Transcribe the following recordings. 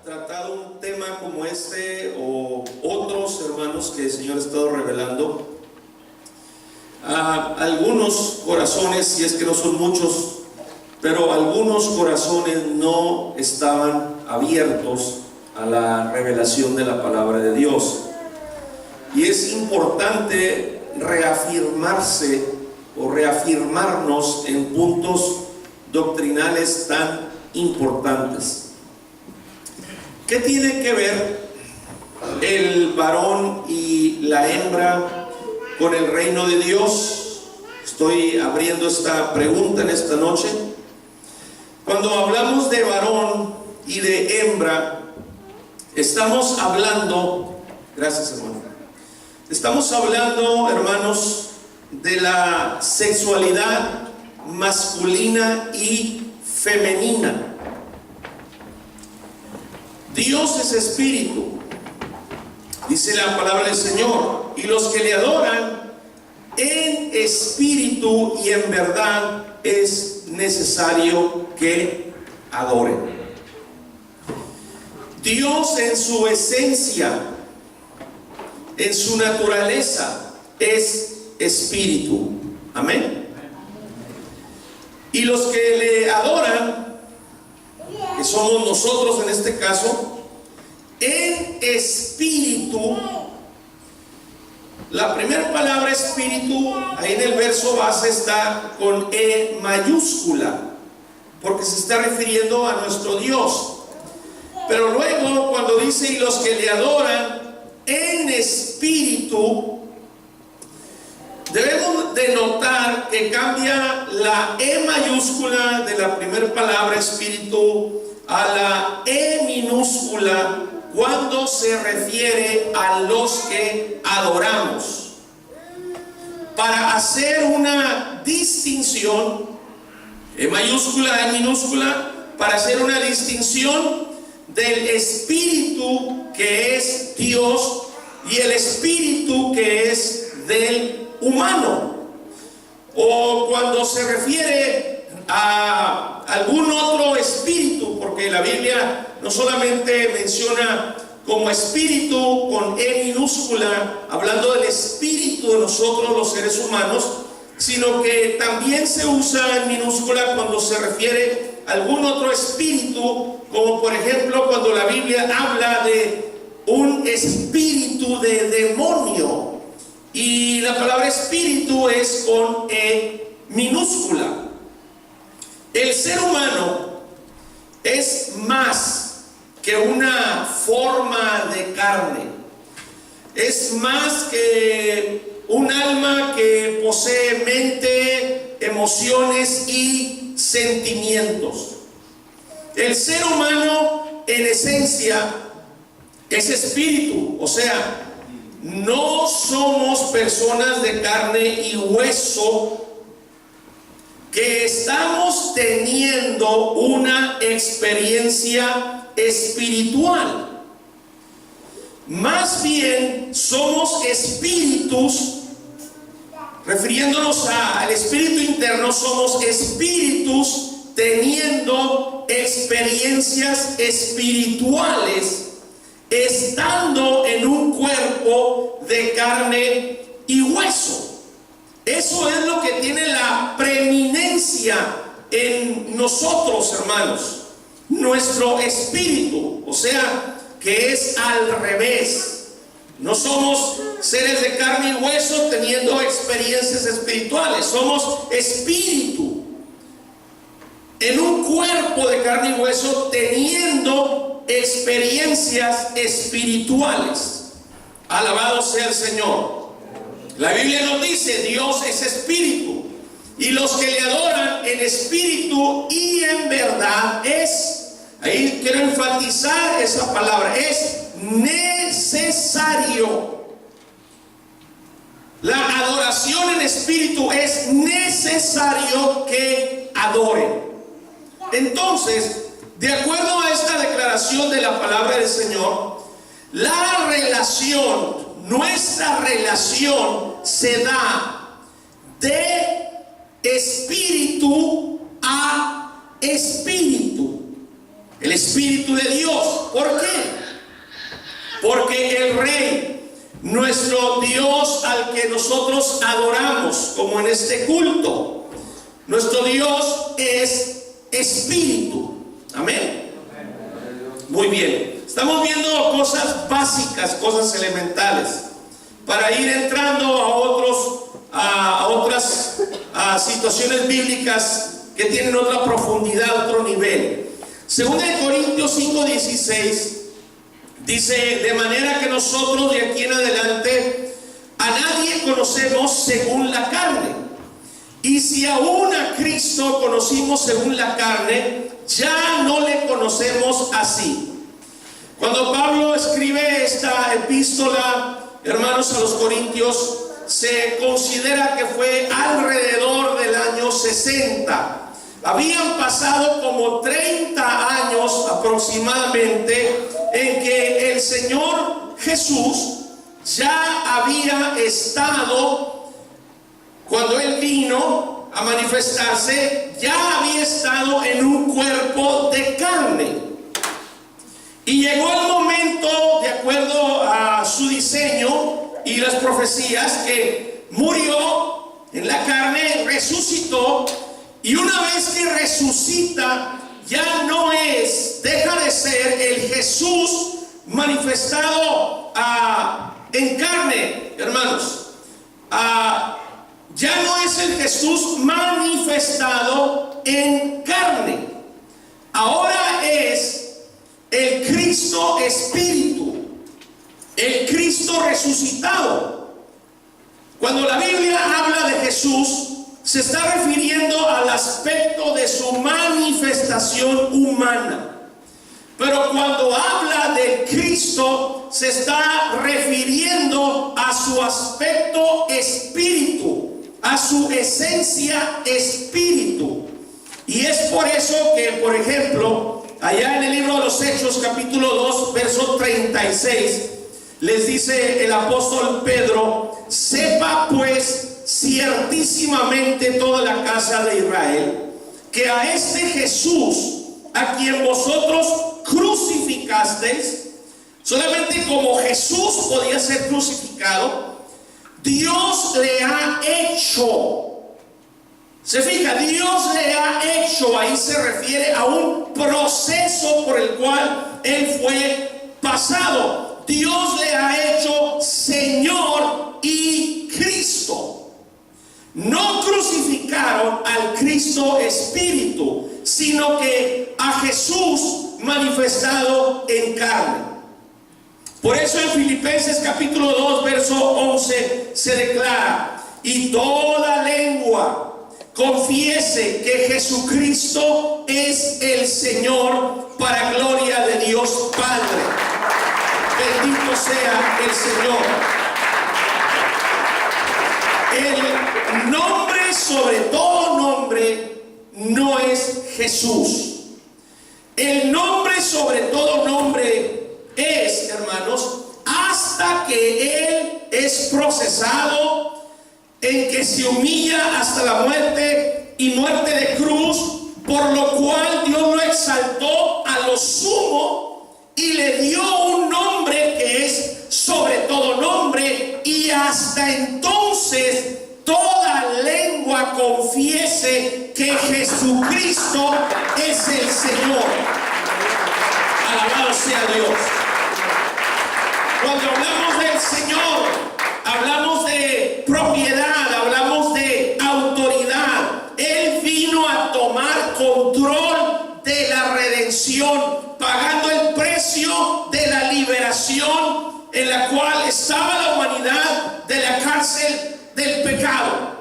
tratado un tema como este o otros, hermanos, que el Señor ha estado revelando a algunos corazones, si es que no son muchos, pero algunos corazones no estaban abiertos a la revelación de la palabra de Dios. Y es importante reafirmarse o reafirmarnos en puntos doctrinales tan importantes. ¿Qué tiene que ver el varón y la hembra con el reino de Dios? Estoy abriendo esta pregunta en esta noche. Cuando hablamos de varón y de hembra, estamos hablando, gracias hermano, estamos hablando, hermanos, de la sexualidad masculina y femenina. Dios es espíritu, dice la palabra del Señor, y los que le adoran en espíritu y en verdad es necesario que adoren. Dios en su esencia, en su naturaleza, es espíritu. Amén. Y los que le adoran, que somos nosotros en este caso, en espíritu. La primera palabra espíritu, ahí en el verso base, está con E mayúscula, porque se está refiriendo a nuestro Dios. Pero luego cuando dice y los que le adoran en espíritu, debemos de notar que cambia la E mayúscula de la primera palabra espíritu a la E minúscula cuando se refiere a los que adoramos, para hacer una distinción, E mayúscula, E minúscula, para hacer una distinción del espíritu que es Dios y el espíritu que es del humano. O cuando se refiere a algún otro espíritu, porque la Biblia no solamente menciona como espíritu con E minúscula, hablando del espíritu de nosotros los seres humanos, sino que también se usa en minúscula cuando se refiere a algún otro espíritu, como por ejemplo cuando la Biblia habla de un espíritu de demonio, y la palabra espíritu es con E minúscula. El ser humano es más que una forma de carne, es más que un alma que posee mente, emociones y sentimientos. El ser humano en esencia es espíritu, o sea, no somos personas de carne y hueso que estamos teniendo una experiencia espiritual. Más bien somos espíritus, refiriéndonos al espíritu interno, somos espíritus teniendo experiencias espirituales, estando en un cuerpo de carne y hueso. Eso es lo que tiene la preeminencia en nosotros, hermanos, nuestro espíritu, o sea, que es al revés. No somos seres de carne y hueso teniendo experiencias espirituales, somos espíritu en un cuerpo de carne y hueso teniendo experiencias espirituales. Alabado sea el Señor. La Biblia nos dice, Dios es espíritu, y los que le adoran en espíritu y en verdad es, ahí quiero enfatizar esa palabra, es necesario. La adoración en espíritu es necesario que adoren. Entonces, de acuerdo a esta declaración de la palabra del Señor, la relación, nuestra relación se da de espíritu a espíritu. el Espíritu de Dios. ¿Por qué? Porque el Rey, nuestro Dios al que nosotros adoramos, como en este culto, nuestro Dios es Espíritu. Amén. Muy bien. Estamos viendo cosas básicas, cosas elementales, para ir entrando a otras situaciones bíblicas que tienen otra profundidad, otro nivel. Según de Corintios 5:16 dice: de manera que nosotros de aquí en adelante a nadie conocemos según la carne, y si aún a Cristo conocimos según la carne, ya no le conocemos así. Cuando Pablo escribe esta epístola, hermanos, a los Corintios, se considera que fue alrededor del año 60. Habían pasado como 30 años aproximadamente en que el Señor Jesús ya había estado, cuando Él vino a manifestarse, ya había estado en un cuerpo de carne. Y llegó el momento, de acuerdo a su diseño y las profecías, que murió en la carne, resucitó, y una vez que resucita, ya no deja de ser el Jesús manifestado en carne, hermanos. Ya no es el Jesús manifestado en carne. Ahora es el Cristo Espíritu, el Cristo resucitado. Cuando la Biblia habla de Jesús, se está refiriendo al aspecto de su manifestación humana. Pero cuando habla de Cristo, se está refiriendo a su aspecto espíritu, a su esencia espíritu. Y es por eso que, por ejemplo, allá en el libro de los Hechos, capítulo 2, verso 36, les dice el apóstol Pedro: sepa pues ciertísimamente toda la casa de Israel, que a este Jesús, a quien vosotros crucificasteis, solamente como Jesús podía ser crucificado, Dios le ha hecho. Se fija, Dios le ha hecho, ahí se refiere a un proceso por el cual Él fue pasado. Dios le ha hecho Señor y Cristo. No crucificaron al Cristo Espíritu, sino que a Jesús manifestado en carne. Por eso en Filipenses capítulo 2, verso 11 se declara: y toda lengua confiese que Jesucristo es el Señor, para gloria de Dios Padre. Bendito sea el Señor. El nombre sobre todo nombre no es Jesús. El nombre sobre todo nombre es, hermanos, hasta que Él es procesado, en que se humilla hasta la muerte y muerte de cruz, por lo cual Dios lo exaltó a lo sumo y le dio un nombre que es sobre todo nombre, y hasta entonces toda lengua confiese que Jesucristo es el Señor. Alabado sea Dios. Cuando hablamos del Señor, hablamos de propiedad, hablamos de autoridad. Él vino a tomar control de la redención, pagando el precio de la liberación en la cual estaba la humanidad de la cárcel del pecado.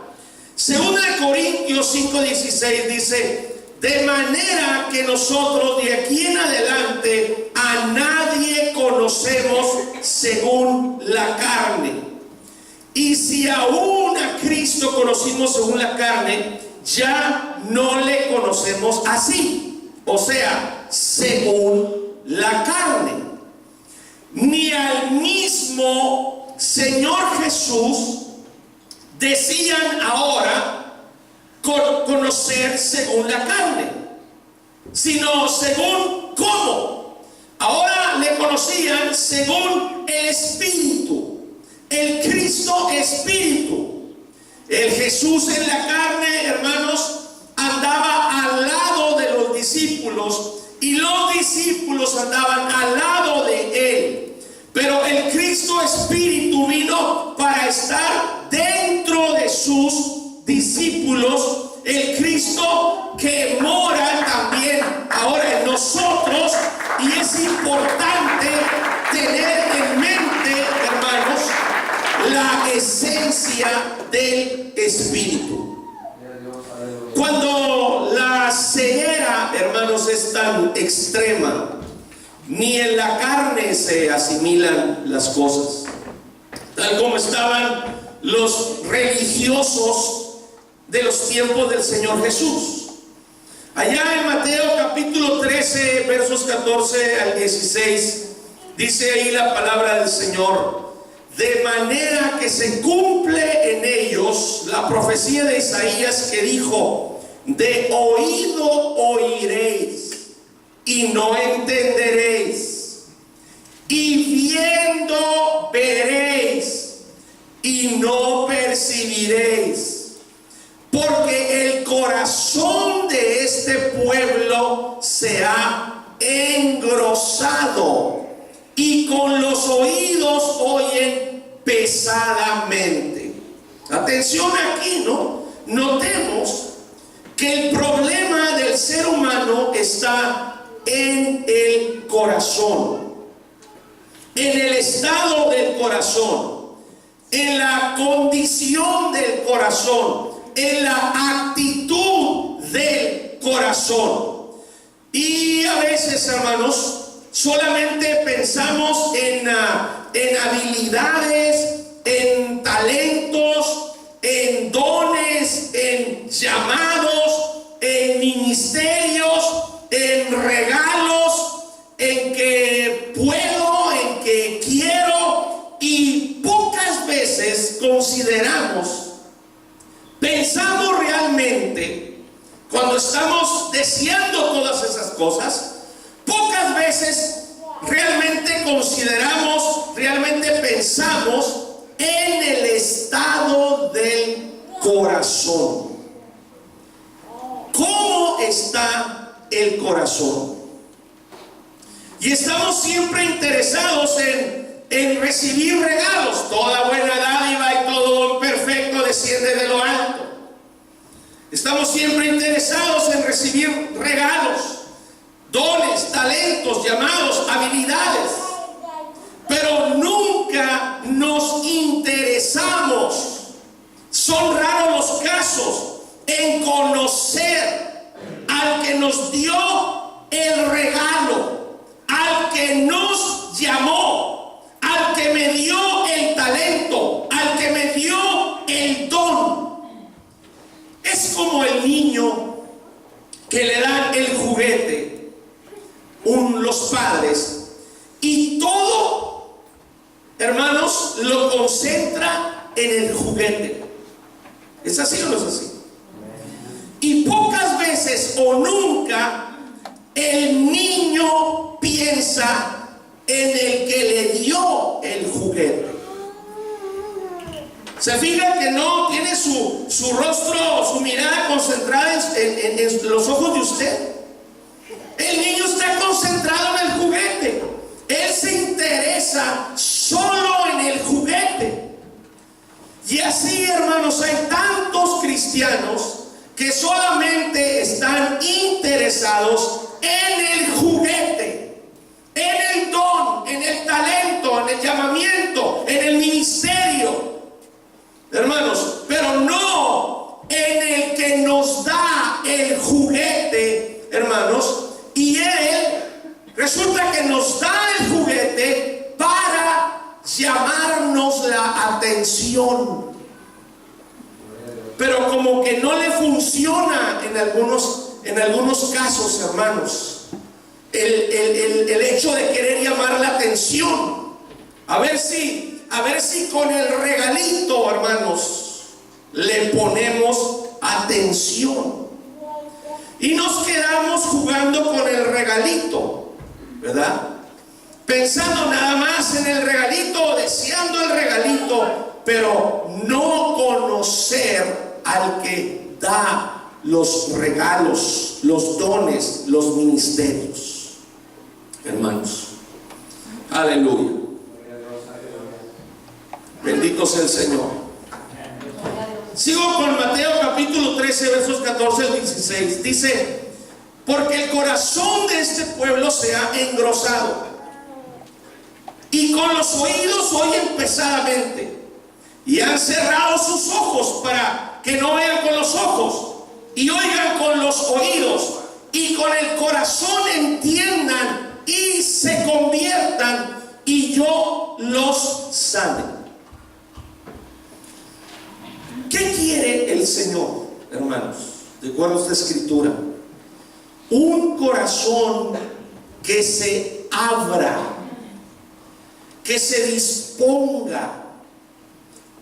Según Corintios 5:16 dice: de manera que nosotros de aquí en adelante a nadie conocemos según la carne. Y si aún a Cristo conocimos según la carne, ya no le conocemos así, o sea, según la carne. Ni al mismo Señor Jesús decían ahora conocer según la carne, sino según ¿cómo? Ahora le conocían según el Espíritu, el Cristo Espíritu. El Jesús en la carne, hermanos, andaba al lado de los discípulos y los discípulos andaban al lado de él. Pero el Cristo Espíritu vino para estar dentro de sus discípulos, el Cristo que mora también ahora en nosotros. Y es importante tener en mente, hermanos, la esencia del Espíritu. Cuando la ceguera, hermanos, es tan extrema, ni en la carne se asimilan las cosas, tal como estaban los religiosos de los tiempos del Señor Jesús. Allá en Mateo capítulo 13, versos 14 al 16, dice ahí la palabra del Señor: de manera que se cumple en ellos la profecía de Isaías que dijo: de oído oiréis y no entenderéis, y viendo veréis y no percibiréis, porque el corazón de este pueblo se ha engrosado y con los oídos oyen pesadamente. Atención aquí, ¿no? Notemos que el problema del ser humano está en el corazón, en el estado del corazón, en la condición del corazón, en la actitud del corazón. Y a veces, hermanos, solamente pensamos en habilidades, en talentos, en dones, en llamados, en ministerios, en regalos, en que puedo, en que quiero, y pocas veces pensamos realmente, cuando estamos deseando todas esas cosas, pocas veces realmente consideramos, realmente pensamos en el estado del corazón. ¿Cómo está el corazón? Y estamos siempre interesados en recibir regalos. Toda buena dádiva y todo don perfecto desciende de lo alto. Estamos siempre interesados en recibir regalos, dones, talentos, llamados, habilidades. Pero nunca nos interesamos, son raros los casos, en conocer al que nos dio el regalo, al que nos llamó, al que me dio el talento, al que me dio el don. Es como el niño que le dan el juguete, los padres, y todo, hermanos, lo concentra en el juguete. ¿Es así o no es así? Y pocas veces o nunca el niño piensa en el que le dio el juguete. Se fija que no tiene su rostro, su mirada concentrada en los ojos de usted. El niño está concentrado en el juguete. Él se interesa solo en el juguete. Y así, hermanos, hay tantos cristianos que solamente están interesados en el juguete, en el don, en el talento, en el llamamiento, en el ministerio, hermanos, pero no en el que nos da el juguete, hermanos. Y Él resulta que nos da el juguete para llamarnos la atención. Pero como que no le funciona en algunos casos, hermanos, el hecho de querer llamar la atención. A ver si con el regalito, hermanos, le ponemos atención. Y nos quedamos jugando con el regalito. ¿verdad? Pensando nada más en el regalito, deseando el regalito, pero no conocer al que da los regalos, los dones, los ministerios. Hermanos, aleluya. Bendito sea el Señor. Sigo con Mateo capítulo 13, versos 14 al 16. Dice: porque el corazón de este pueblo se ha engrosado, y con los oídos oyen pesadamente, y han cerrado sus ojos para que no vean con los ojos, y oigan con los oídos, y con el corazón entiendan y se conviertan, y yo los sane. ¿Qué quiere el Señor, hermanos? De acuerdo a esta escritura, un corazón que se abra, que se disponga,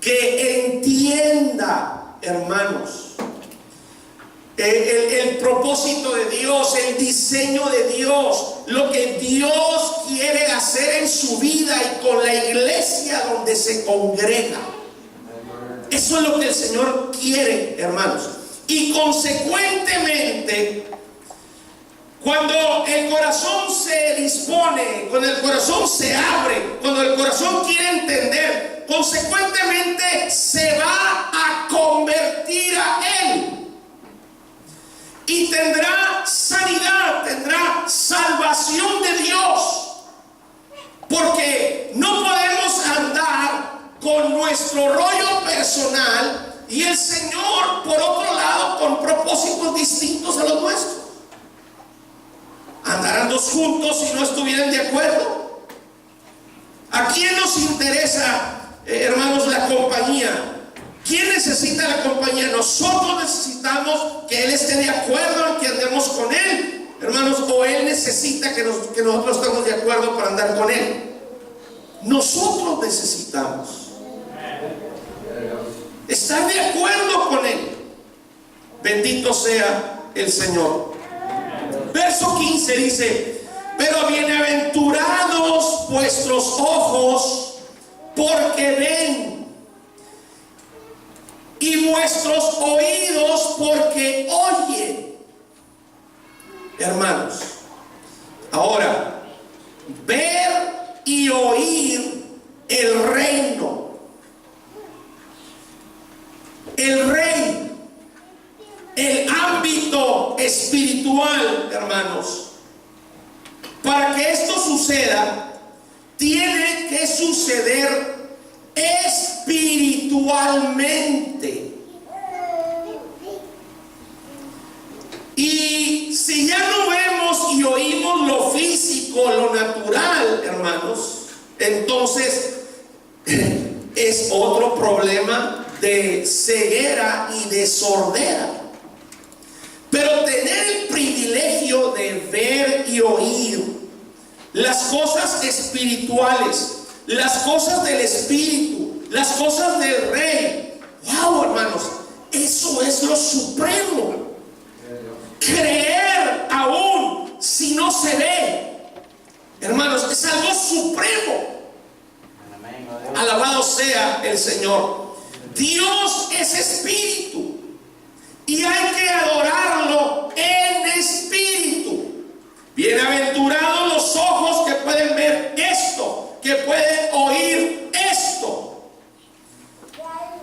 que entienda, hermanos, el propósito de Dios, el diseño de Dios, lo que Dios quiere hacer en su vida y con la iglesia donde se congrega. Eso es lo que el Señor quiere, hermanos. Y consecuentemente, cuando el corazón se dispone, cuando el corazón se abre, cuando el corazón quiere entender, consecuentemente se va a convertir a Él. Y tendrá sanidad, tendrá salvación de Dios. Porque no podemos andar con nuestro rollo personal y el Señor, por otro lado, con propósitos distintos a los nuestros. Andarán dos juntos si no estuvieran de acuerdo. ¿A quién nos interesa, hermanos, la compañía? ¿Quién necesita la compañía? Nosotros necesitamos que Él esté de acuerdo en que andemos con Él, hermanos, o Él necesita que nosotros estemos de acuerdo para andar con Él. Nosotros necesitamos estar de acuerdo con Él. Bendito sea el Señor. Verso 15 dice: pero bienaventurados vuestros ojos porque ven, y vuestros oídos porque oyen. Hermanos, ahora, ver y oír el reino, el rey, el ámbito espiritual, hermanos. Para que esto suceda, tiene que suceder espiritualmente. Y si ya no vemos y oímos lo físico, lo natural, hermanos, entonces es otro problema de ceguera y de sordera. Pero tener el privilegio de ver y oír las cosas espirituales, las cosas del Espíritu, las cosas del Rey, wow, hermanos, eso es lo supremo. Creer aún si no se ve, hermanos, es algo supremo. Alabado sea el Señor. Dios es espíritu y hay que adorarlo en espíritu. Bienaventurados los ojos que pueden ver esto, que pueden oír esto.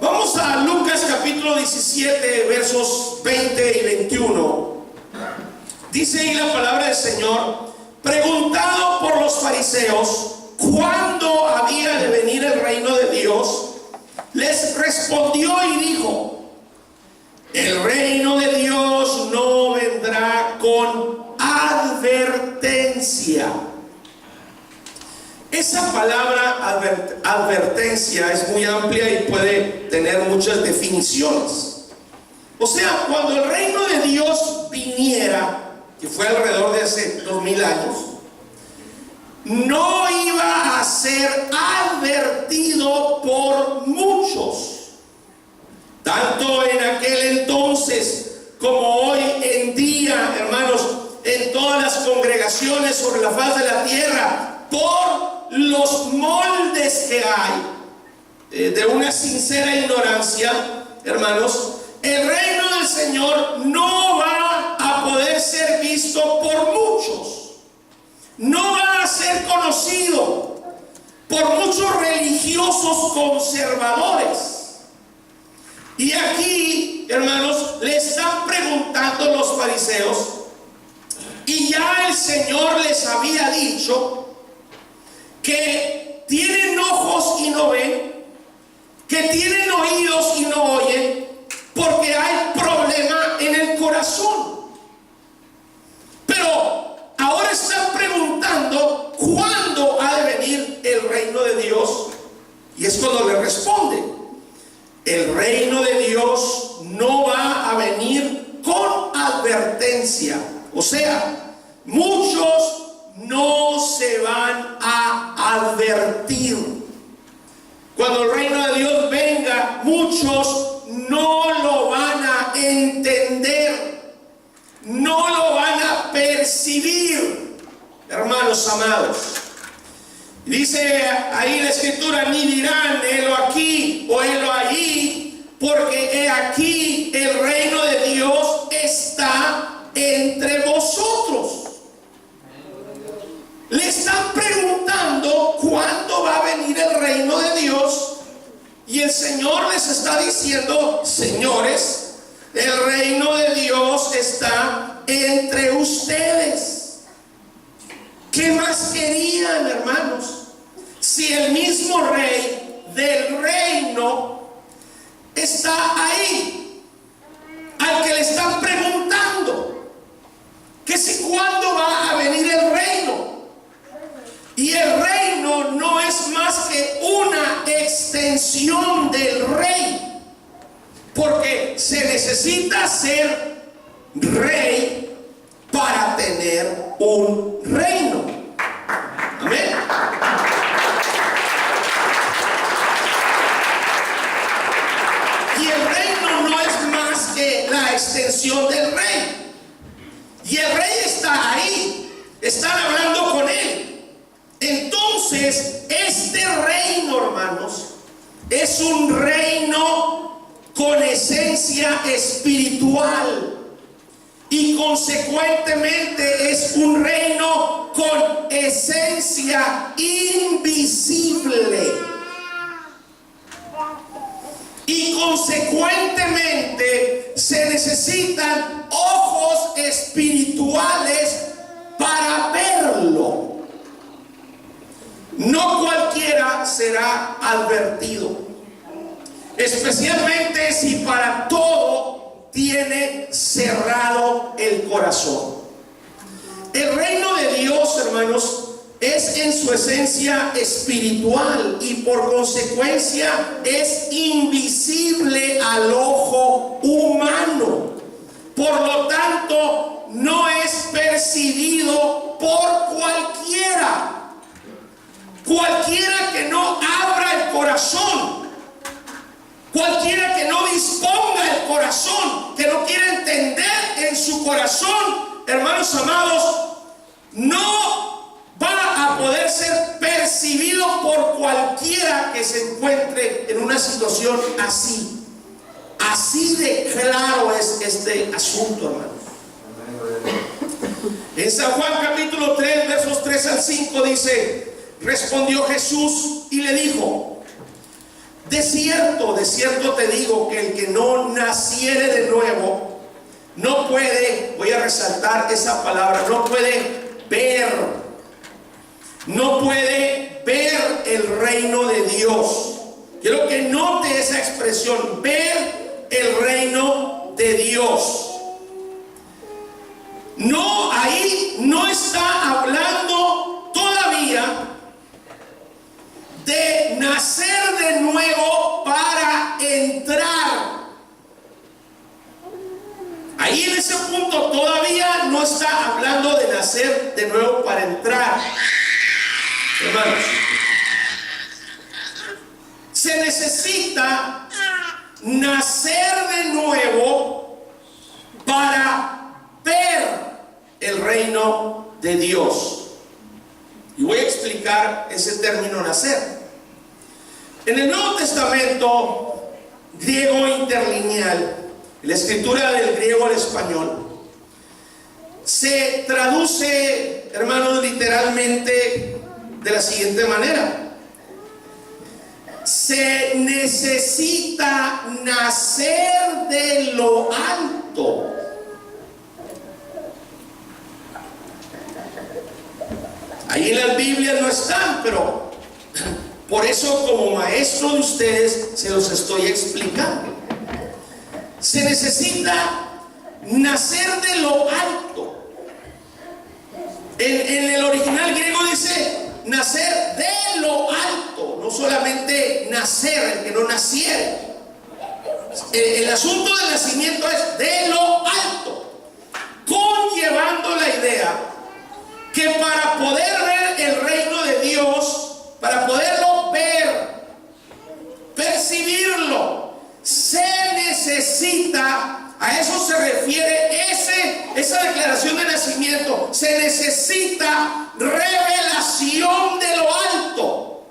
Vamos a Lucas capítulo 17, versos 20 y 21. Dice ahí la palabra del Señor: preguntado por los fariseos cuándo había de venir el reino de Dios, les respondió y dijo: el reino de Dios no vendrá con advertencia. Esa palabra advertencia es muy amplia y puede tener muchas definiciones. O sea, cuando el reino de Dios viniera, que fue alrededor de hace 2000 años, no iba a ser advertido por muchos, tanto en aquel entonces como hoy en día, hermanos, en todas las congregaciones congregaciones sobre la faz de la tierra, por los moldes que hay, de una sincera ignorancia, hermanos, el reino del Señor no va a poder ser visto por muchos, no va a ser conocido por muchos religiosos conservadores. Y aquí, hermanos, le están preguntando los fariseos, y ya el Señor les había dicho que tienen ojos y no ven, que tienen oídos y no oyen, porque hay problema en el corazón. Pero ahora están preguntando cuándo ha de venir el reino de Dios. Y es cuando le responde: el reino de Dios no va a venir con advertencia. O sea, muchos no se van a advertir. Cuando el reino de Dios venga, muchos no lo van a entender, no lo van a percibir, hermanos amados. Dice ahí la escritura: ni dirán, helo aquí o helo allí, porque he aquí el reino de Dios está entre vosotros. Le están preguntando cuándo va a venir el reino de Dios, y el Señor les está diciendo: señores, el reino de Dios está entre ustedes. ¿Qué más querían, hermanos? Si el mismo rey del reino está ahí, al que le están preguntando que si cuándo va a venir el reino. Y el reino no es más que una extensión del rey, porque se necesita ser rey para tener un reino. Amén. Y el reino no es más que la extensión del rey. Y el rey está ahí, están hablando con él. Entonces, este reino, hermanos, es un reino con esencia espiritual, y consecuentemente es un reino con esencia invisible, y consecuentemente se necesitan ojos espirituales para verlo. No cualquiera será advertido, especialmente si para todo tiene cerrado el corazón. El reino de Dios, hermanos, es en su esencia espiritual, y por consecuencia es invisible al ojo humano. Por lo tanto, no es percibido por cualquiera. Cualquiera que no abra el corazón, cualquiera que no disponga el corazón, que no quiera entender en su corazón, hermanos amados, no va a poder ser percibido por cualquiera que se encuentre en una situación así. Así de claro es este asunto, hermanos. En San Juan capítulo 3, versos 3 al 5 dice: respondió Jesús y le dijo: de cierto te digo que el que no naciere de nuevo no puede, voy a resaltar esa palabra, no puede ver el reino de Dios. Quiero que note esa expresión: ver el reino de Dios. No, ahí no está hablando todavía de nacer de nuevo para entrar. Ahí en ese punto todavía no está hablando de nacer de nuevo para entrar. Hermanos, se necesita nacer de nuevo para ver el reino de Dios. Y voy a explicar ese término nacer. En el Nuevo Testamento griego interlineal, la escritura del griego al español, se traduce, hermanos, literalmente de la siguiente manera: se necesita nacer de lo alto. Ahí en las Biblias no están, pero por eso, como maestro de ustedes, se los estoy explicando. Se necesita nacer de lo alto. En el original griego dice nacer de lo alto, no solamente nacer, el que no naciere. El asunto del nacimiento es de lo alto, conllevando la idea que para poder ver el reino de Dios, para poderlo ver, percibirlo, se necesita, a eso se refiere esa declaración de nacimiento, se necesita revelación de lo alto.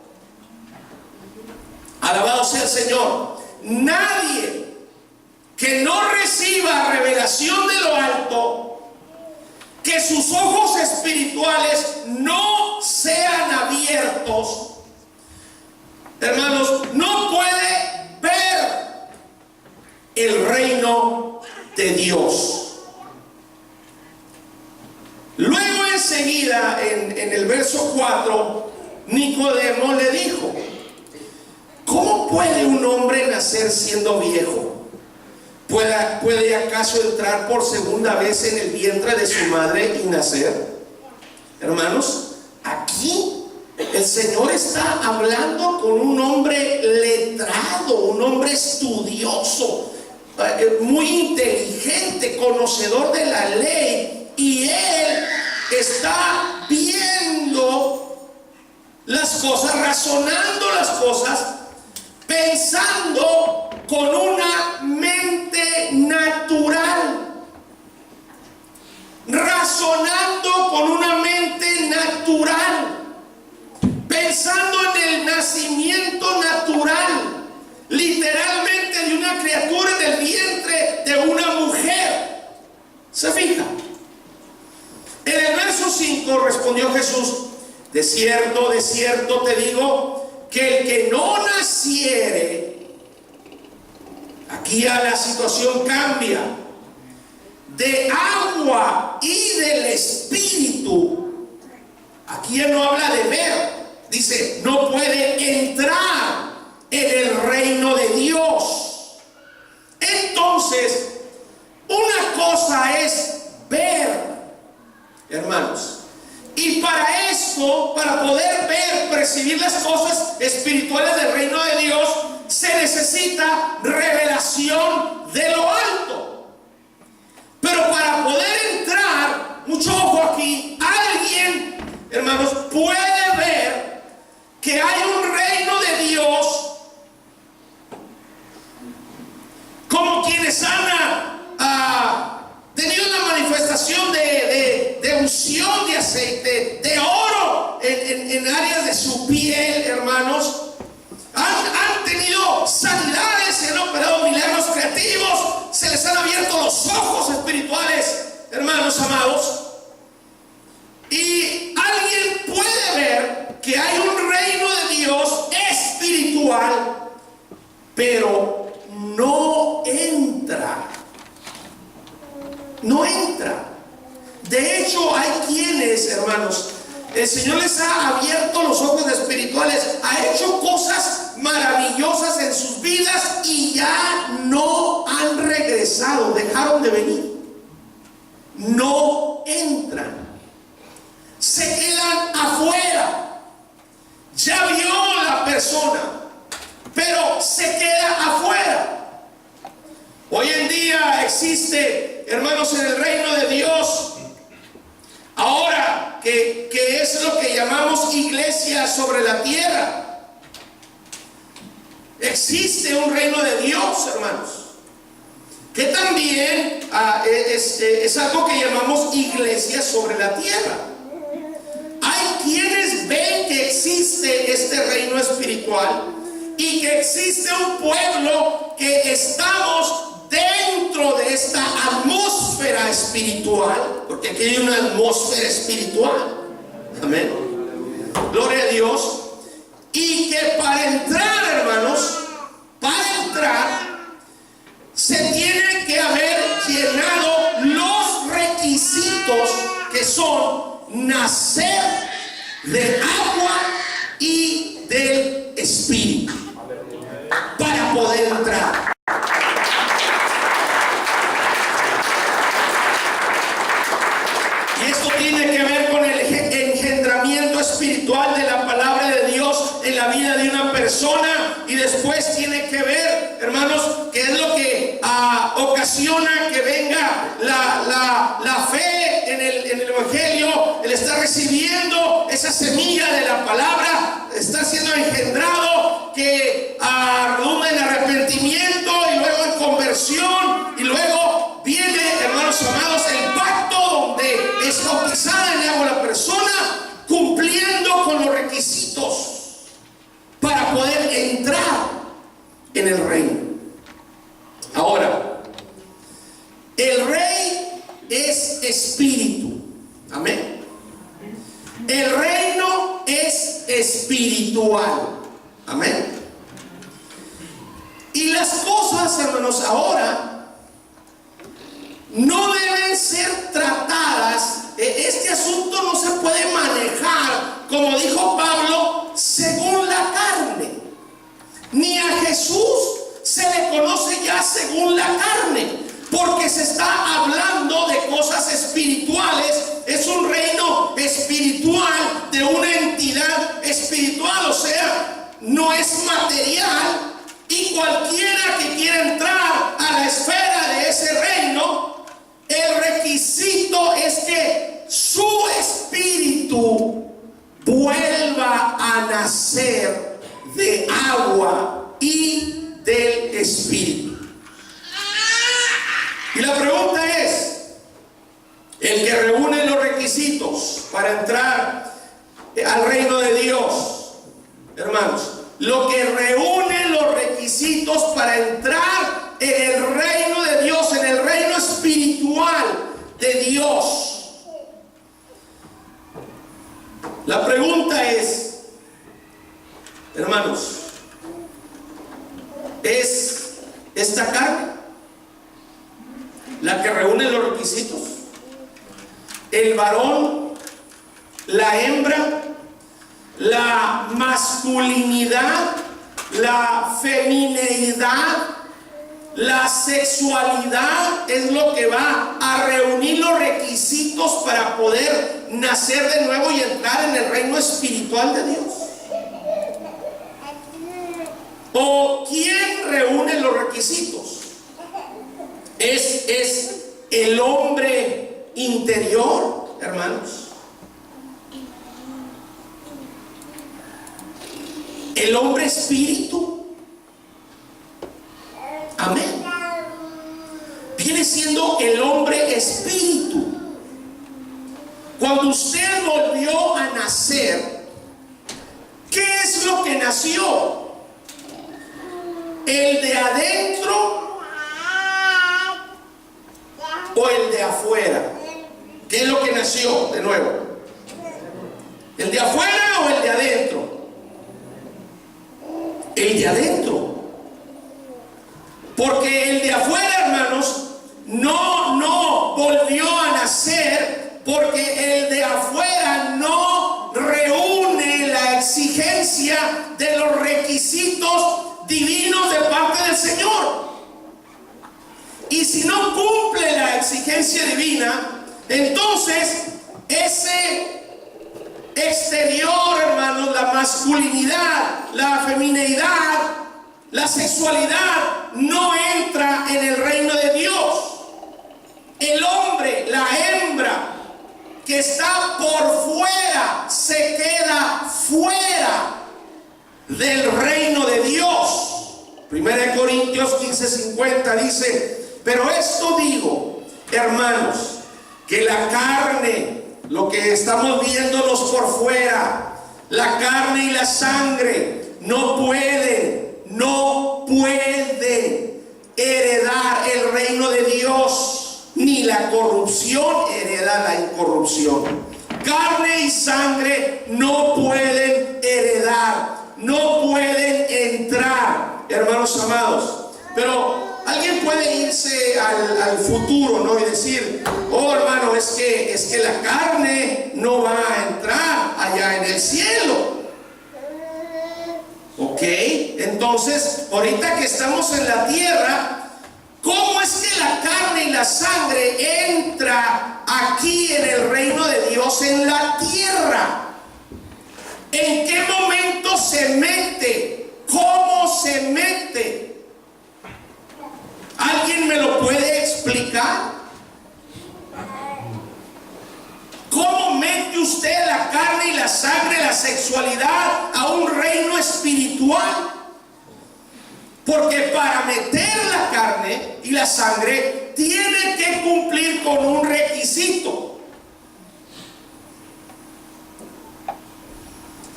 Alabado sea el Señor. Nadie que no reciba revelación de lo alto, que sus ojos espirituales no sean abiertos, hermanos, no puede ver el reino de Dios. Luego enseguida, en el verso 4, Nicodemo le dijo: ¿cómo puede un hombre nacer siendo viejo? ¿Puede acaso entrar por segunda vez en el vientre de su madre y nacer? Hermanos, aquí el Señor está hablando con un hombre letrado, un hombre estudioso, muy inteligente, conocedor de la ley, y él está viendo las cosas, razonando las cosas, pensando con una mente natural, razonando con una mente natural, pensando en el nacimiento natural, literalmente de una criatura en el vientre de una mujer. ¿Se fija? En el verso 5 respondió Jesús: de cierto te digo, que el que no naciere, aquí ya la situación cambia, de agua y del Espíritu, aquí ya no habla de ver, dice, no puede entrar en el reino de Dios. Entonces, una cosa es ver, hermanos, y para esto, para poder ver, percibir las cosas espirituales del reino de Dios, se necesita revelación de lo alto. Pero para poder entrar, mucho ojo aquí, alguien, hermanos, puede ver que hay un reino de Dios, como quienes han tenido la manifestación de unción de aceite, de oro en áreas de su piel, hermanos. Han tenido sanidades, se han operado milagros creativos, se les han abierto los ojos espirituales, hermanos amados. Y alguien puede ver que hay un reino de Dios espiritual, pero no entra. No entra. De hecho, hay quienes, hermanos, el Señor les ha abierto los ojos espirituales, ha hecho cosas maravillosas en sus vidas y ya no han regresado, dejaron de venir. No entran, se quedan afuera. Ya vio la persona, pero se queda afuera. Hoy en día existe, hermanos, en el reino de Dios, ahora que es lo que llamamos iglesia sobre la tierra. Existe un reino de Dios, hermanos, que también es algo que llamamos iglesia sobre la tierra. ven que existe este reino espiritual y que existe un pueblo que estamos dentro de esta atmósfera espiritual, porque aquí hay una atmósfera espiritual. Amén. Gloria a Dios. Y que para entrar, hermanos, para entrar, se tiene que haber llenado los requisitos que son nacer de agua y del Espíritu para poder entrar. Y esto tiene que ver con el engendramiento espiritual de la palabra de Dios en la vida de una persona, y después tiene que ver, hermanos, qué es lo que ocasiona que venga la fe en el Evangelio. Él está recibiendo esa semilla de la palabra, está siendo engendrado, que redunda en arrepentimiento y luego en conversión, y luego viene, hermanos amados, el pacto donde es bautizada en agua la persona, cumpliendo con los requisitos para poder entrar en el reino. Ahora, el rey es espíritu. Amén. El reino es espiritual. Amén. Y las cosas, hermanos, ahora no deben ser tratadas. Este asunto no se puede manejar, como dijo Pablo, según la carne. Ni a Jesús se le conoce ya según la carne, porque se está hablando de cosas espirituales. Es un reino espiritual de una entidad espiritual, o sea, no es material. Y cualquiera que quiera entrar a la esfera de ese reino, el requisito es que su espíritu vuelva a nacer de agua y del Espíritu. Y la pregunta es, el que reúne los requisitos para entrar al reino de Dios, hermanos, lo que reúne los requisitos para entrar en el reino de Dios, en el reino espiritual de Dios. La pregunta es, hermanos, ¿es esta carne la que reúne los requisitos? ¿El varón, la hembra, la masculinidad, la femineidad, la sexualidad es lo que va a reunir los requisitos para poder nacer de nuevo y entrar en el reino espiritual de Dios? ¿O quién reúne los requisitos? ¿Es el hombre interior, hermanos? ¿El hombre espíritu? Amén. Viene siendo el hombre espíritu. Cuando usted volvió a nacer, ¿qué es lo que nació? ¿El de adentro o el de afuera? ¿Qué es lo que nació de nuevo? ¿El de afuera o el de adentro? El de adentro. Porque el de afuera, hermanos, no volvió a nacer, porque el de afuera no reúne la exigencia de los requisitos divinos de parte del Señor. Y si no cumple la exigencia divina, entonces ese exterior, hermanos, la masculinidad, la femineidad, la sexualidad, no entra en el reino de Dios. El hombre, la hembra que está por fuera, se queda fuera del reino de Dios. 1 Corintios 15:50 dice: pero esto digo, hermanos, que la carne, lo que estamos viéndonos por fuera, La carne y la sangre no pueden heredar el reino de Dios, ni la corrupción hereda la incorrupción. Carne y sangre no pueden heredar, no pueden entrar, hermanos amados. Pero alguien puede irse al futuro, ¿no? Y decir, oh hermano, es que la carne no va a entrar allá en el cielo. Ok, entonces, ahorita que estamos en la tierra, ¿cómo es que la carne y la sangre entra aquí en el reino de Dios en la tierra? ¿En qué momento se mete? ¿Cómo se mete? ¿Alguien me lo puede explicar? ¿Cómo mete usted la carne y la sangre, la sexualidad a un reino espiritual? Porque para meter la carne y la sangre tiene que cumplir con un requisito.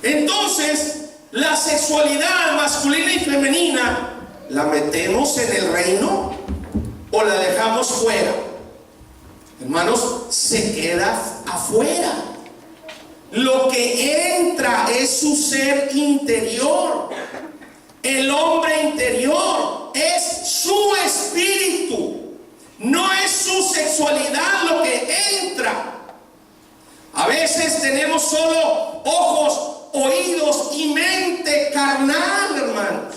Entonces, la sexualidad masculina y femenina, ¿la metemos en el reino o la dejamos fuera? Hermanos, se queda afuera. Lo que entra es su ser interior. El hombre interior es su espíritu, no es su sexualidad lo que entra. A veces tenemos solo ojos, oídos y mente carnal, hermanos,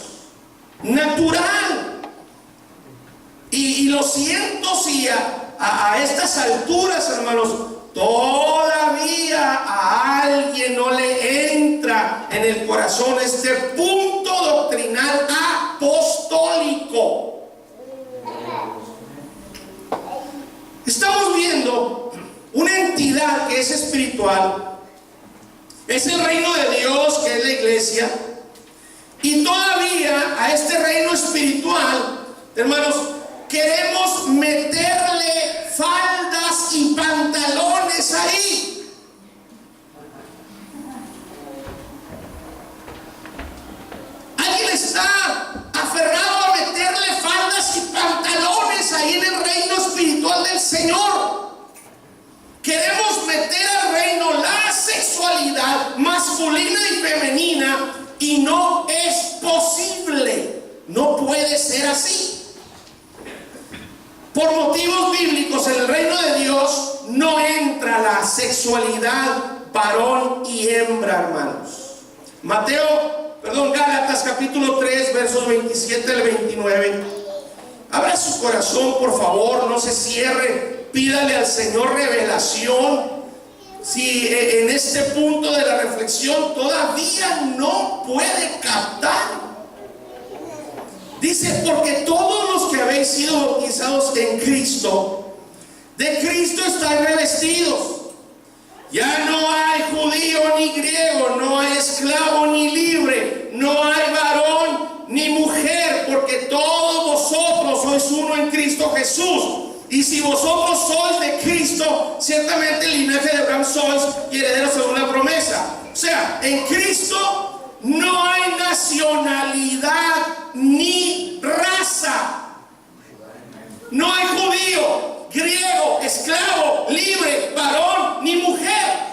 natural. Y lo siento si a estas alturas, hermanos, todavía a alguien no le entra en el corazón este punto doctrinal apostólico. Estamos viendo una entidad que es espiritual, es el reino de Dios, que es la iglesia, y todavía a este reino espiritual, hermanos, queremos meterle faldas y pantalones ahí. Alguien está aferrado a meterle faldas y pantalones ahí en el reino espiritual del Señor. Queremos meter al reino la sexualidad masculina y femenina, y no es posible, no puede ser así. Por motivos bíblicos, en el reino de Dios no entra la sexualidad varón y hembra, hermanos. Gálatas capítulo 3, versos 27 al 29. Abra su corazón, por favor, no se cierre. Pídale al Señor revelación. Si en este punto de la reflexión todavía no puede captar. Dice, porque todos los que habéis sido bautizados en Cristo, de Cristo estáis revestidos. Ya no hay judío ni griego, no hay esclavo ni libre, no hay varón ni mujer, porque todos vosotros sois uno en Cristo Jesús. Y si vosotros sois de Cristo, ciertamente el linaje de Abraham sois y herederos según la promesa. O sea, en Cristo no hay nacionalidad ni raza. No hay judío, griego, esclavo, libre, varón ni mujer.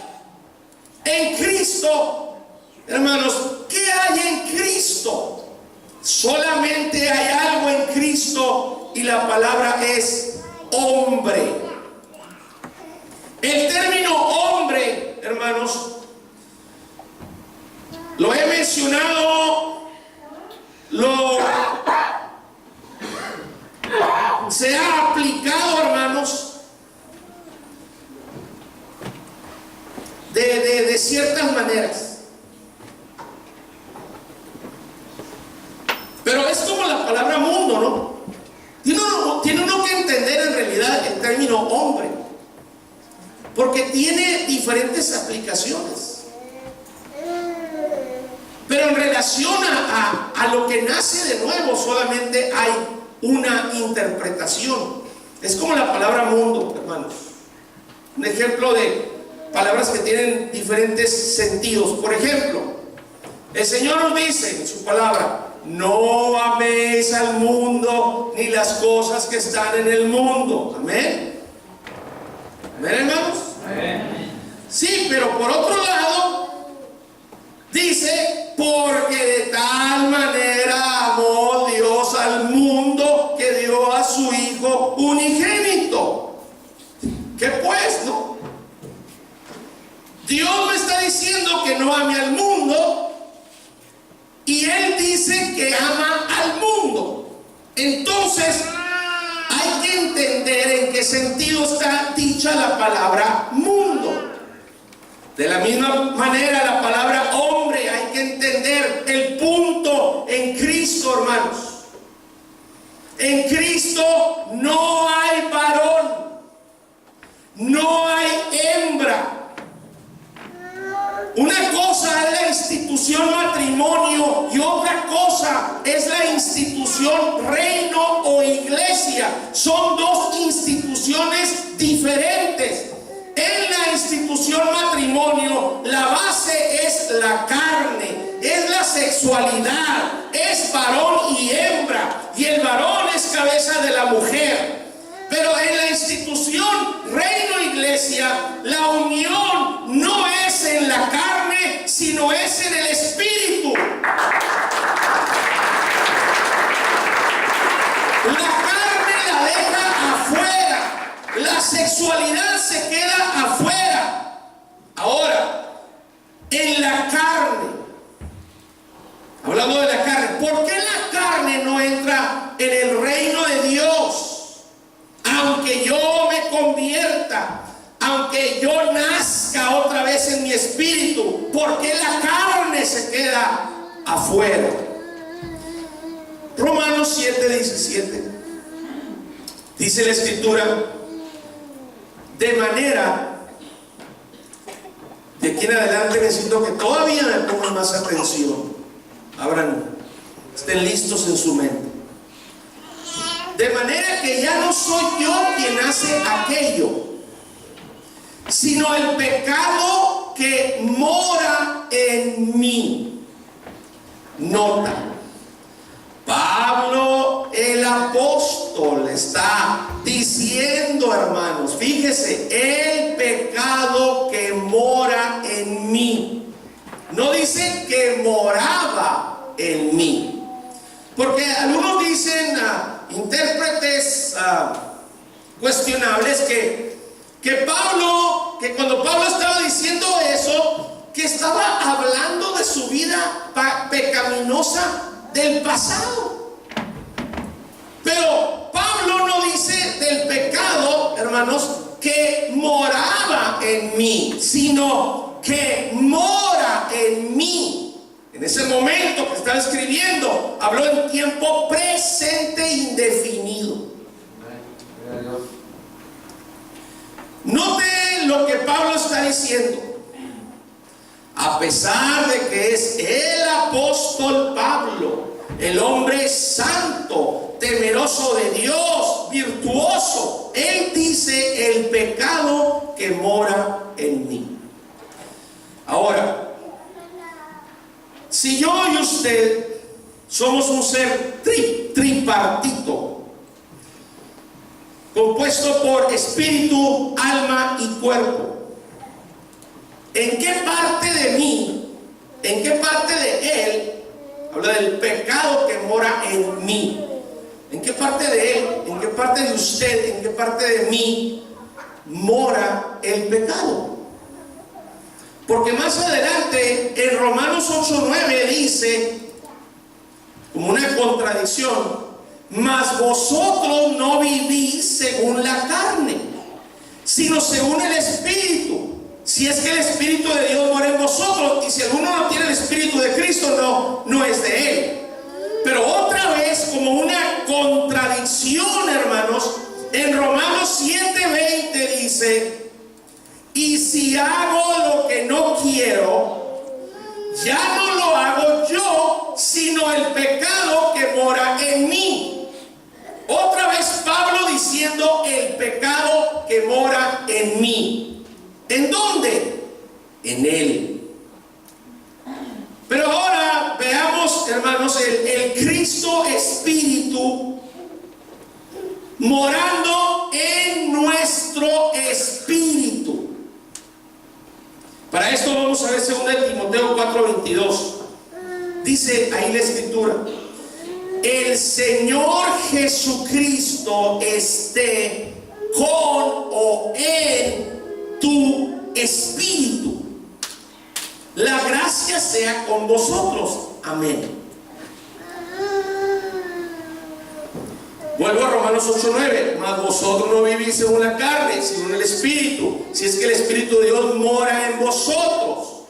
En Cristo, hermanos, ¿qué hay en Cristo? Solamente hay algo en Cristo, y la palabra es hombre. El término hombre, hermanos, lo he mencionado, se ha aplicado, hermanos, de ciertas maneras. Pero es como la palabra mundo, ¿no? Tiene uno que entender en realidad el término hombre, porque tiene diferentes aplicaciones. Pero en relación a lo que nace de nuevo, solamente hay una interpretación. Es como la palabra mundo, hermanos. Un ejemplo de palabras que tienen diferentes sentidos. Por ejemplo, el Señor nos dice en su palabra: no améis al mundo ni las cosas que están en el mundo. Amén. Amén, hermanos. Amén. Sí, pero por otro lado dice: porque de tal manera amó Dios al mundo que dio a su Hijo unigénito. ¿Qué pues, no? Dios me está diciendo que no ame al mundo, y Él dice que ama al mundo. Entonces hay que entender en qué sentido está dicha la palabra mundo. De la misma manera, la palabra hombre, hay que entender el punto en Cristo, hermanos. En Cristo no hay varón, no hay hembra. Una cosa es la institución matrimonio y otra cosa es la institución reino o iglesia. Son dos instituciones diferentes. En la institución matrimonio, la base es la carne, es la sexualidad, es varón y hembra, y el varón es cabeza de la mujer. Pero en la institución reino-iglesia, la unión no es en la carne, sino es en el espíritu. La carne la deja afuera, la sexualidad se queda afuera. Ahora, en la carne, hablando de la carne, ¿por qué la carne no entra en el reino de Dios? Aunque yo me convierta, aunque yo nazca otra vez en mi espíritu, ¿por qué la carne se queda afuera? Romanos 7:17 dice la escritura: de manera, de aquí en adelante necesito que todavía me pongan más atención, estén listos en su mente. De manera que ya no soy yo quien hace aquello, sino el pecado que mora en mí. Nota, Pablo el apóstol está diciendo, hermanos, fíjese, el pecado que mora en mí. No dice que moraba en mí, porque algunos dicen, intérpretes cuestionables, que cuando Pablo estaba diciendo eso, que estaba hablando de su vida pecaminosa del pasado. Pero Pablo no dice del pecado, hermanos, que moraba en mí, sino que mora en mí. En ese momento que estaba escribiendo, habló en tiempo presente indefinido. Note lo que Pablo está diciendo. A pesar de que es el apóstol Pablo, el hombre santo, temeroso de Dios, virtuoso, él dice: el pecado que mora en mí. Ahora, si yo y usted somos un ser tripartito, compuesto por espíritu, alma y cuerpo, ¿en qué parte de mí, en qué parte de él, habla del pecado que mora en mí, en qué parte de él, en qué parte de usted, en qué parte de mí mora el pecado? Porque más adelante en Romanos 8:9 dice, como una contradicción: mas vosotros no vivís según la carne, sino según el Espíritu, si es que el Espíritu de Dios mora en vosotros. Y si alguno no tiene el Espíritu de Cristo, no es de él. Pero otra vez, como una contradicción, hermanos, en Romanos 7:20 dice: y si hago lo que no quiero, ya no lo hago yo, sino el pecado que mora en mí. Otra vez Pablo diciendo: el pecado que mora en mí. ¿En dónde? en Él. Pero ahora veamos, hermanos, el Cristo Espíritu morando en nuestro espíritu. Para esto vamos a ver 2 Timoteo 4:22. Dice ahí la escritura: el Señor Jesucristo esté con o en tu espíritu. La gracia sea con vosotros. Amén. Vuelvo a Romanos 8:9. Mas vosotros no vivís según la carne, sino en el Espíritu, si es que el Espíritu de Dios mora en vosotros.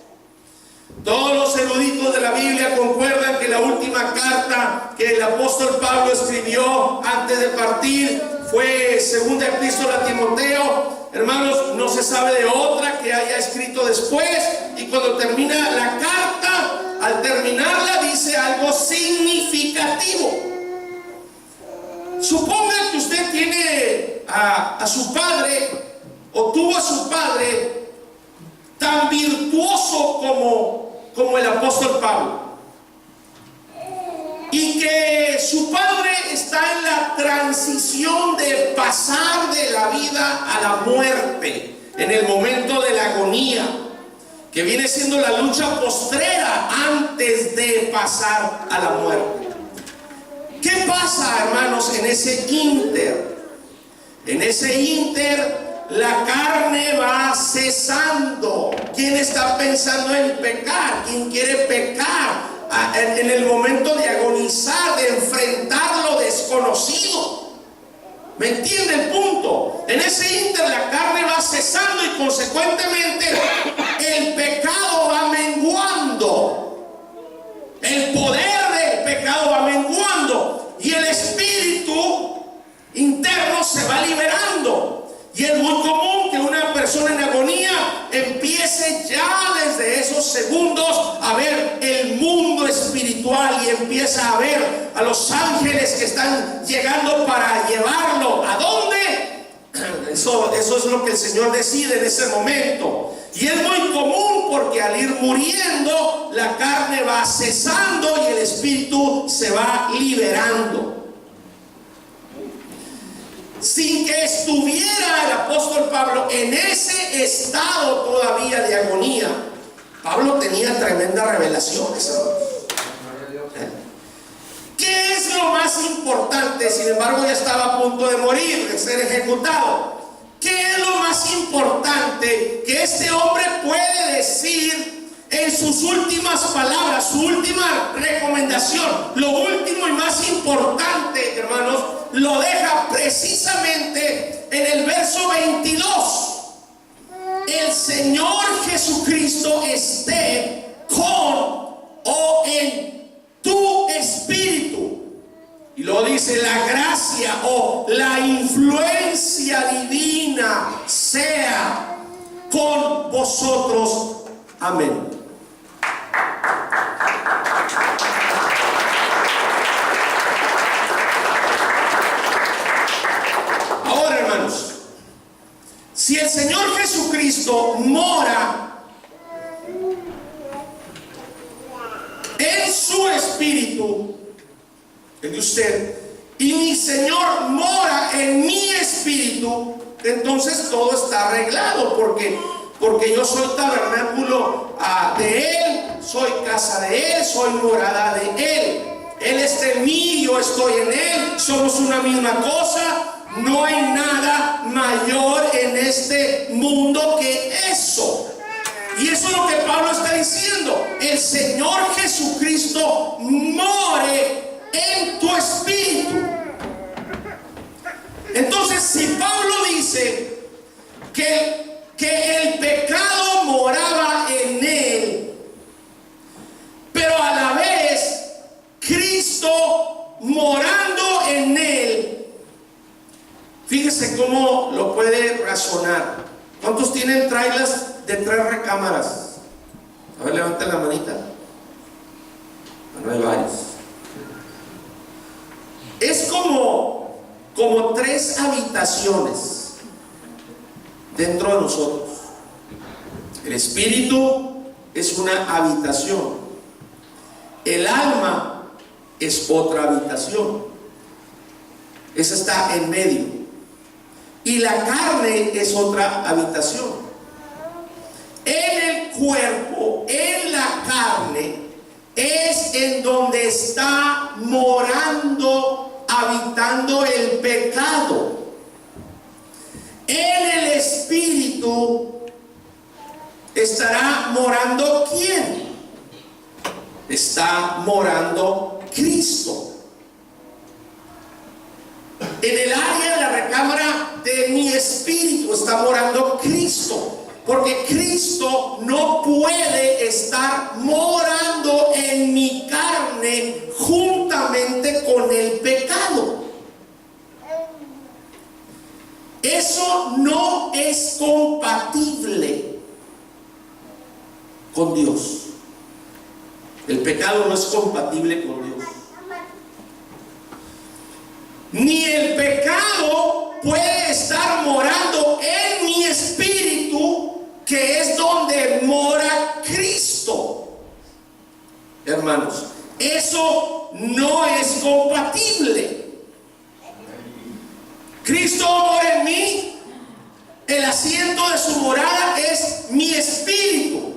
Todos los eruditos de la Biblia concuerdan que la última carta que el apóstol Pablo escribió antes de partir fue 2 Epístola a Timoteo. Hermanos, no se sabe de otra que haya escrito después. Y cuando termina la carta, al terminarla dice algo significativo. Suponga que usted tiene a su padre, o tuvo a su padre tan virtuoso como el apóstol Pablo, y que su padre está en la transición de pasar de la vida a la muerte, en el momento de la agonía, que viene siendo la lucha postrera antes de pasar a la muerte. ¿Qué pasa, hermanos, en ese ínter? En ese ínter la carne va cesando. ¿Quién está pensando en pecar? ¿Quién quiere pecar en el momento de agonizar, de enfrentar lo desconocido? ¿Me entiende el punto? En ese ínter la carne va cesando y consecuentemente el pecado va menguando. El poder del pecado va menguando y el espíritu interno se va liberando. Y es muy común que una persona en agonía empiece ya desde esos segundos a ver el mundo espiritual y empieza a ver a los ángeles que están llegando para llevarlo. ¿A dónde? Eso es lo que el Señor decide en ese momento. Y es muy común porque al ir muriendo la carne va cesando y el espíritu se va liberando. Sin que estuviera el apóstol Pablo en ese estado todavía de agonía, Pablo tenía tremendas revelaciones, hermanos. ¿Qué es lo más importante? Sin embargo, ya estaba a punto de morir, de ser ejecutado. ¿Qué es lo más importante que este hombre puede decir en sus últimas palabras, su última recomendación? Lo último y más importante, hermanos, lo deja precisamente en el verso 22. El Señor Jesucristo esté con o en tu espíritu. Y luego dice: la gracia o la influencia divina sea con vosotros. Amén. Ahora, hermanos, si el Señor Jesucristo mora en su espíritu, en usted, y mi Señor mora en mi espíritu, entonces todo está arreglado, porque yo soy tabernáculo de Él, soy casa de Él, soy morada de Él. Él está en mí, yo estoy en Él, somos una misma cosa. No hay nada mayor en este mundo que eso. Y eso es lo que Pablo está diciendo: el Señor Jesucristo more en tu espíritu. Entonces, si Pablo dice que el pecado moraba en él, pero a la vez Cristo morando en él, fíjese cómo lo puede razonar. ¿Cuántos tienen trailers de 3 recámaras? A ver, levanten la manita. Bueno, hay varios. Es como 3 habitaciones dentro de nosotros. El espíritu es una habitación. El alma es otra habitación. Esa está en medio. Y la carne es otra habitación. En el cuerpo, en la carne, es en donde está morando, habitando el pecado. En el espíritu estará morando ¿quién? Está morando Cristo. En el área de la recámara de mi espíritu está morando Cristo. Porque Cristo no puede estar morando en mi carne juntamente con el pecado. Eso no es compatible con Dios. El pecado no es compatible con Dios. Ni el pecado puede estar morando en mi espíritu, que es donde mora Cristo. Hermanos, eso no es compatible. Cristo mora en mí. El asiento de su morada es mi espíritu.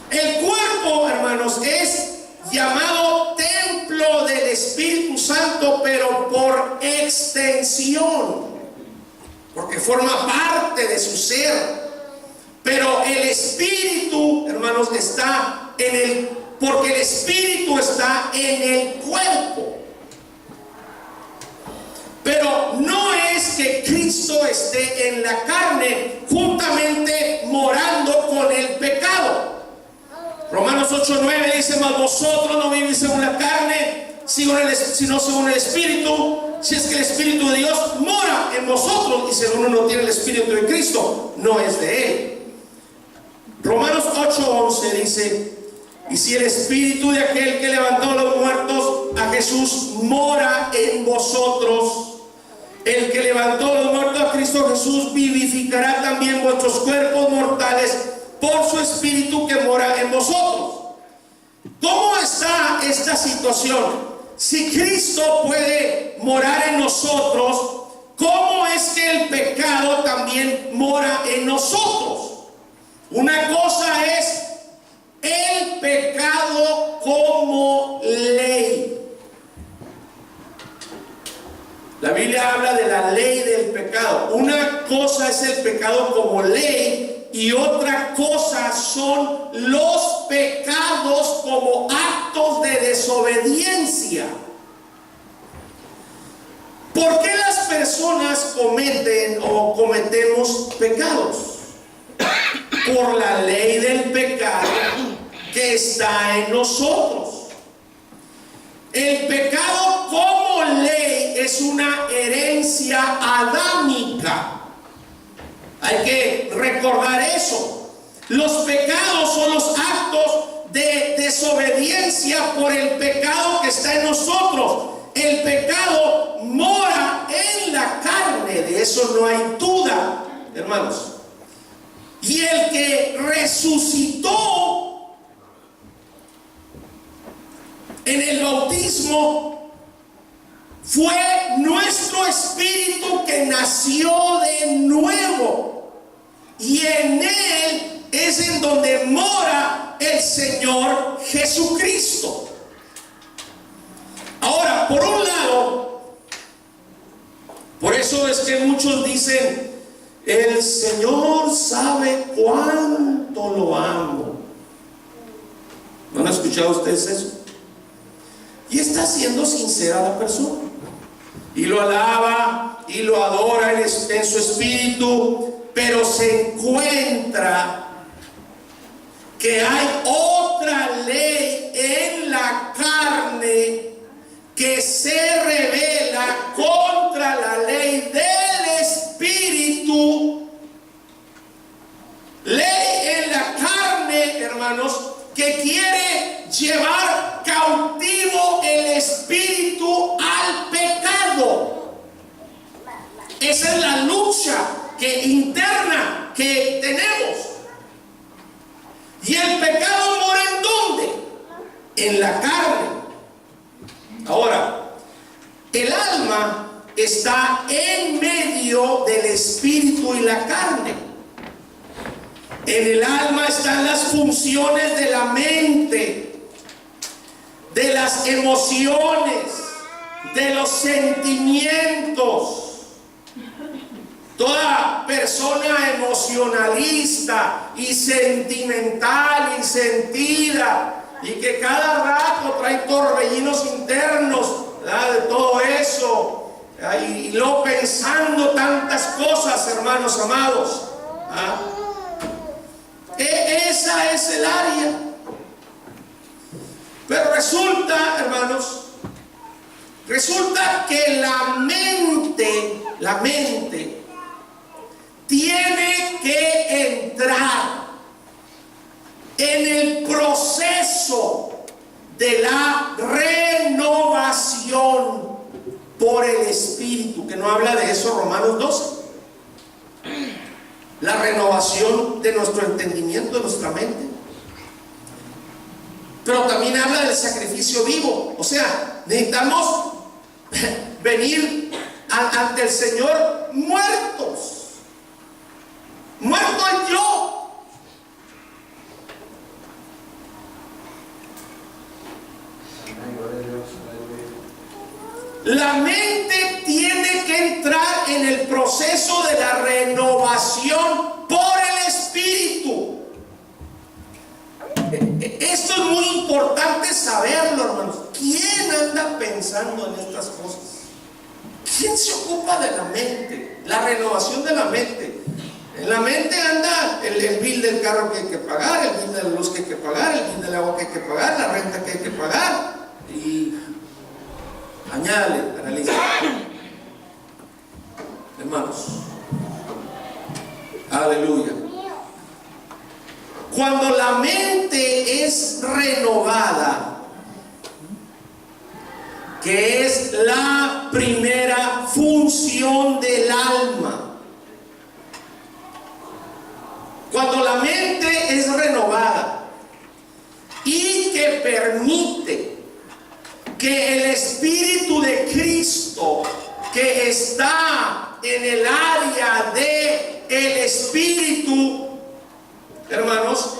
El cuerpo, hermanos, es llamado templo del Espíritu Santo, pero por extensión, porque forma parte de su ser. Pero el Espíritu, hermanos, está porque el Espíritu está en el cuerpo. Pero no es que Cristo esté en la carne juntamente morando con el pecado. Romanos 8:9 dice: mas vosotros no vivís según la carne, sino según el Espíritu, si es que el Espíritu de Dios mora en vosotros. Y si uno no tiene el Espíritu de Cristo, no es de él. Romanos 8:11 dice: y si el Espíritu de aquel que levantó a los muertos a Jesús mora en vosotros, el que levantó a los muertos a Cristo Jesús vivificará también vuestros cuerpos mortales por su Espíritu que mora en vosotros. ¿Cómo está esta situación? Si Cristo puede morar en nosotros, ¿cómo es que el pecado también mora en nosotros? Una cosa es el pecado como ley. La Biblia habla de la ley del pecado. Una cosa es el pecado como ley y otra cosa son los pecados como actos de desobediencia. ¿Por qué las personas cometen o cometemos pecados? Por la ley del pecado que está en nosotros. El pecado como ley es una herencia adámica. Hay que recordar eso. Los pecados son los actos de desobediencia por el pecado que está en nosotros. El pecado mora en la carne, de eso no hay duda, hermanos. Y el que resucitó en el bautismo fue nuestro espíritu que nació de nuevo, y en él es en donde mora el Señor Jesucristo. Ahora, por un lado, por eso es que muchos dicen: el Señor sabe cuánto lo amo. ¿No han escuchado ustedes eso? Y está siendo sincera la persona, y lo alaba y lo adora en su espíritu, pero se encuentra que hay otra ley en la carne que se revela contra la ley del espíritu. Ley en la carne, hermanos, que quiere llevar cautivo el espíritu al pecado. Esa es la lucha interna que tenemos. el pecado mora ¿en dónde? En la carne. Ahora, el alma está en medio del espíritu y la carne. En el alma están las funciones de la mente, de las emociones, de los sentimientos. Toda persona emocionalista y sentimental y sentida, y que cada rato trae torbellinos internos, ¿verdad?, de todo eso, y luego pensando tantas cosas, hermanos amados, ¿ah? Esa es el área. Pero resulta, hermanos, resulta que la mente tiene que entrar en el proceso de la renovación por el Espíritu, que no habla de eso Romanos 12. La renovación de nuestro entendimiento, de nuestra mente. Pero también habla del sacrificio vivo. O sea, necesitamos venir ante el Señor muertos. Muerto el yo. La mente tiene que entrar en el proceso de la renovación por el Espíritu. Esto es muy importante saberlo, hermanos. ¿Quién anda pensando en estas cosas? ¿Quién se ocupa de la mente? La renovación de la mente. En la mente anda el bill del carro que hay que pagar, el bill de la luz que hay que pagar, el bill del agua que hay que pagar, la renta que hay que pagar. Y añádale a la lista. Hermanos, aleluya. Cuando la mente es renovada, que es la primera función del alma, cuando la mente es renovada y que permite que el Espíritu de Cristo, que está en el área de el Espíritu, hermanos,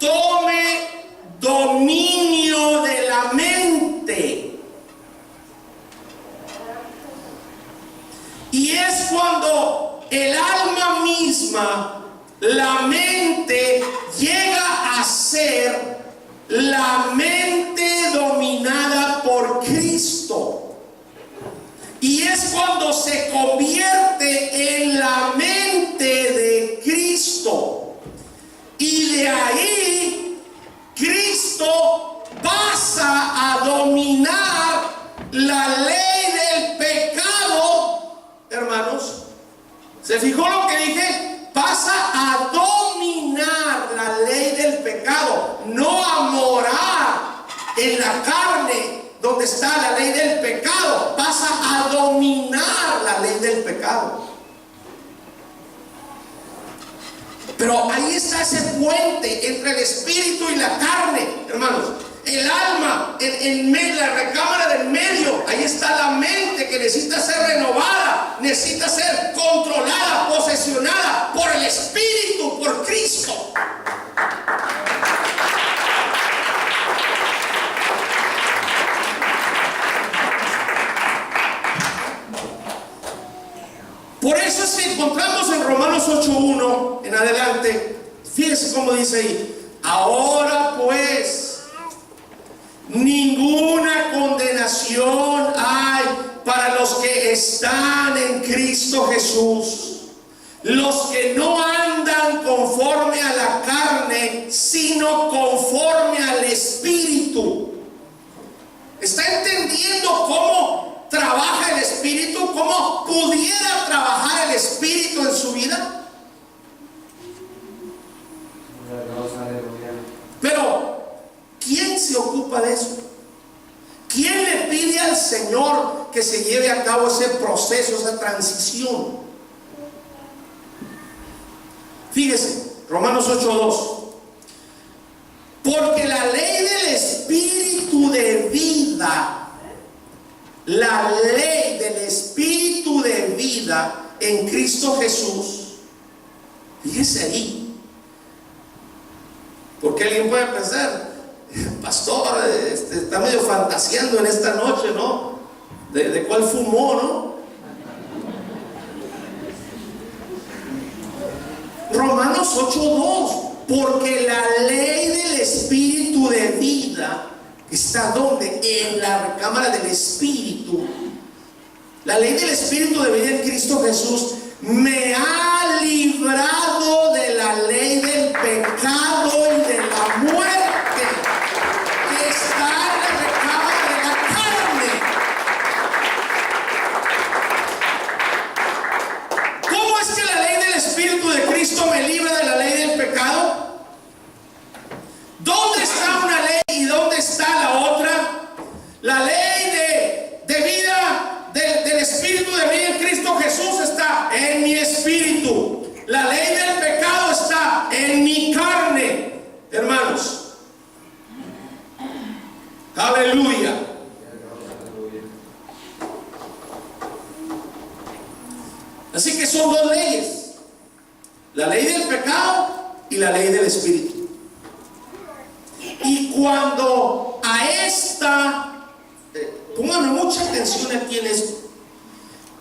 tome dominio de la mente. Y es cuando el alma misma, la mente, llega a ser la mente dominada por Cristo. Y es cuando se convierte en la mente de Cristo. Y de ahí Cristo pasa a dominar la ley del pecado. Hermanos, ¿se fijó lo que dije? Pasa a dominar la ley del pecado, no a morar en la carne donde está la ley del pecado. Pasa a dominar la ley del pecado. Pero ahí está ese puente entre el espíritu y la carne, hermanos. El alma, en la recámara del medio, ahí está la mente que necesita ser renovada, necesita ser controlada, posesionada por el Espíritu, por Cristo. Por eso es que encontramos en Romanos 8:1 en adelante, fíjense cómo dice ahí: ahora pues, ninguna condenación hay para los que están en Cristo Jesús, los que no andan conforme a la carne, sino conforme al Espíritu. ¿Está entendiendo cómo trabaja el Espíritu? ¿Cómo pudiera trabajar el Espíritu en su vida? Pero ¿quién se ocupa de eso? ¿Quién le pide al Señor que se lleve a cabo ese proceso, esa transición? Fíjese, Romanos 8:2. Porque la ley del Espíritu de vida, la ley del Espíritu de vida en Cristo Jesús, fíjese ahí. Porque alguien puede pensar, pastor, está medio fantaseando en esta noche, ¿no? ¿De cuál fumó, no? Romanos 8:2. Porque la ley del Espíritu de vida está ¿dónde? En la recámara del Espíritu. La ley del Espíritu de vida en Cristo Jesús me ha librado de la ley del pecado y de la muerte que está en la recámara de la carne. ¿Cómo es que la ley del Espíritu de Cristo me libra de la ley del pecado? ¿Dónde está una ley y dónde está la otra? La ley de vida del Espíritu de vida en Cristo Jesús está en mi espíritu. La ley del pecado está en mi carne, hermanos. Aleluya. Así que son dos leyes: la ley del pecado y la ley del Espíritu. Y cuando a esta, pónganme mucha atención aquí en esto,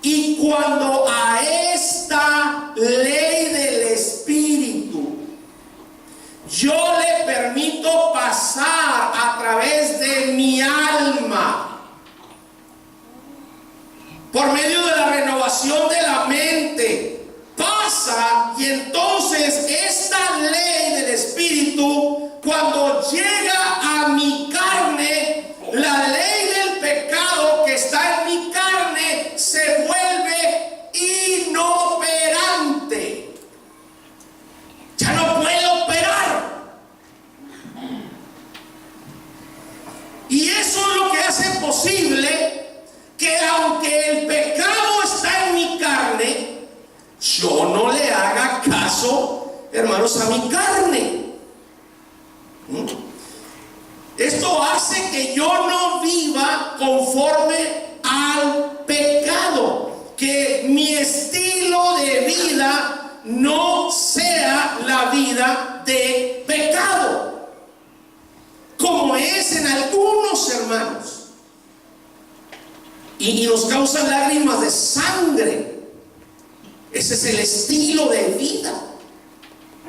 y cuando a esta ley del Espíritu yo le permito pasar a través de mi alma, por medio de la renovación de la mente, pasa, y entonces esta ley del Espíritu, cuando llega a mi carne, la ley del pecado que está en mi carne se vuelve inoperante. Ya no puede operar. Y eso es lo que hace posible que, aunque el pecado está en mi carne, yo no le haga caso, hermanos, a mi carne. Esto hace que yo no viva conforme al pecado, que mi estilo de vida no sea la vida de pecado, como es en algunos hermanos, y nos causan lágrimas de sangre. Ese es el estilo de vida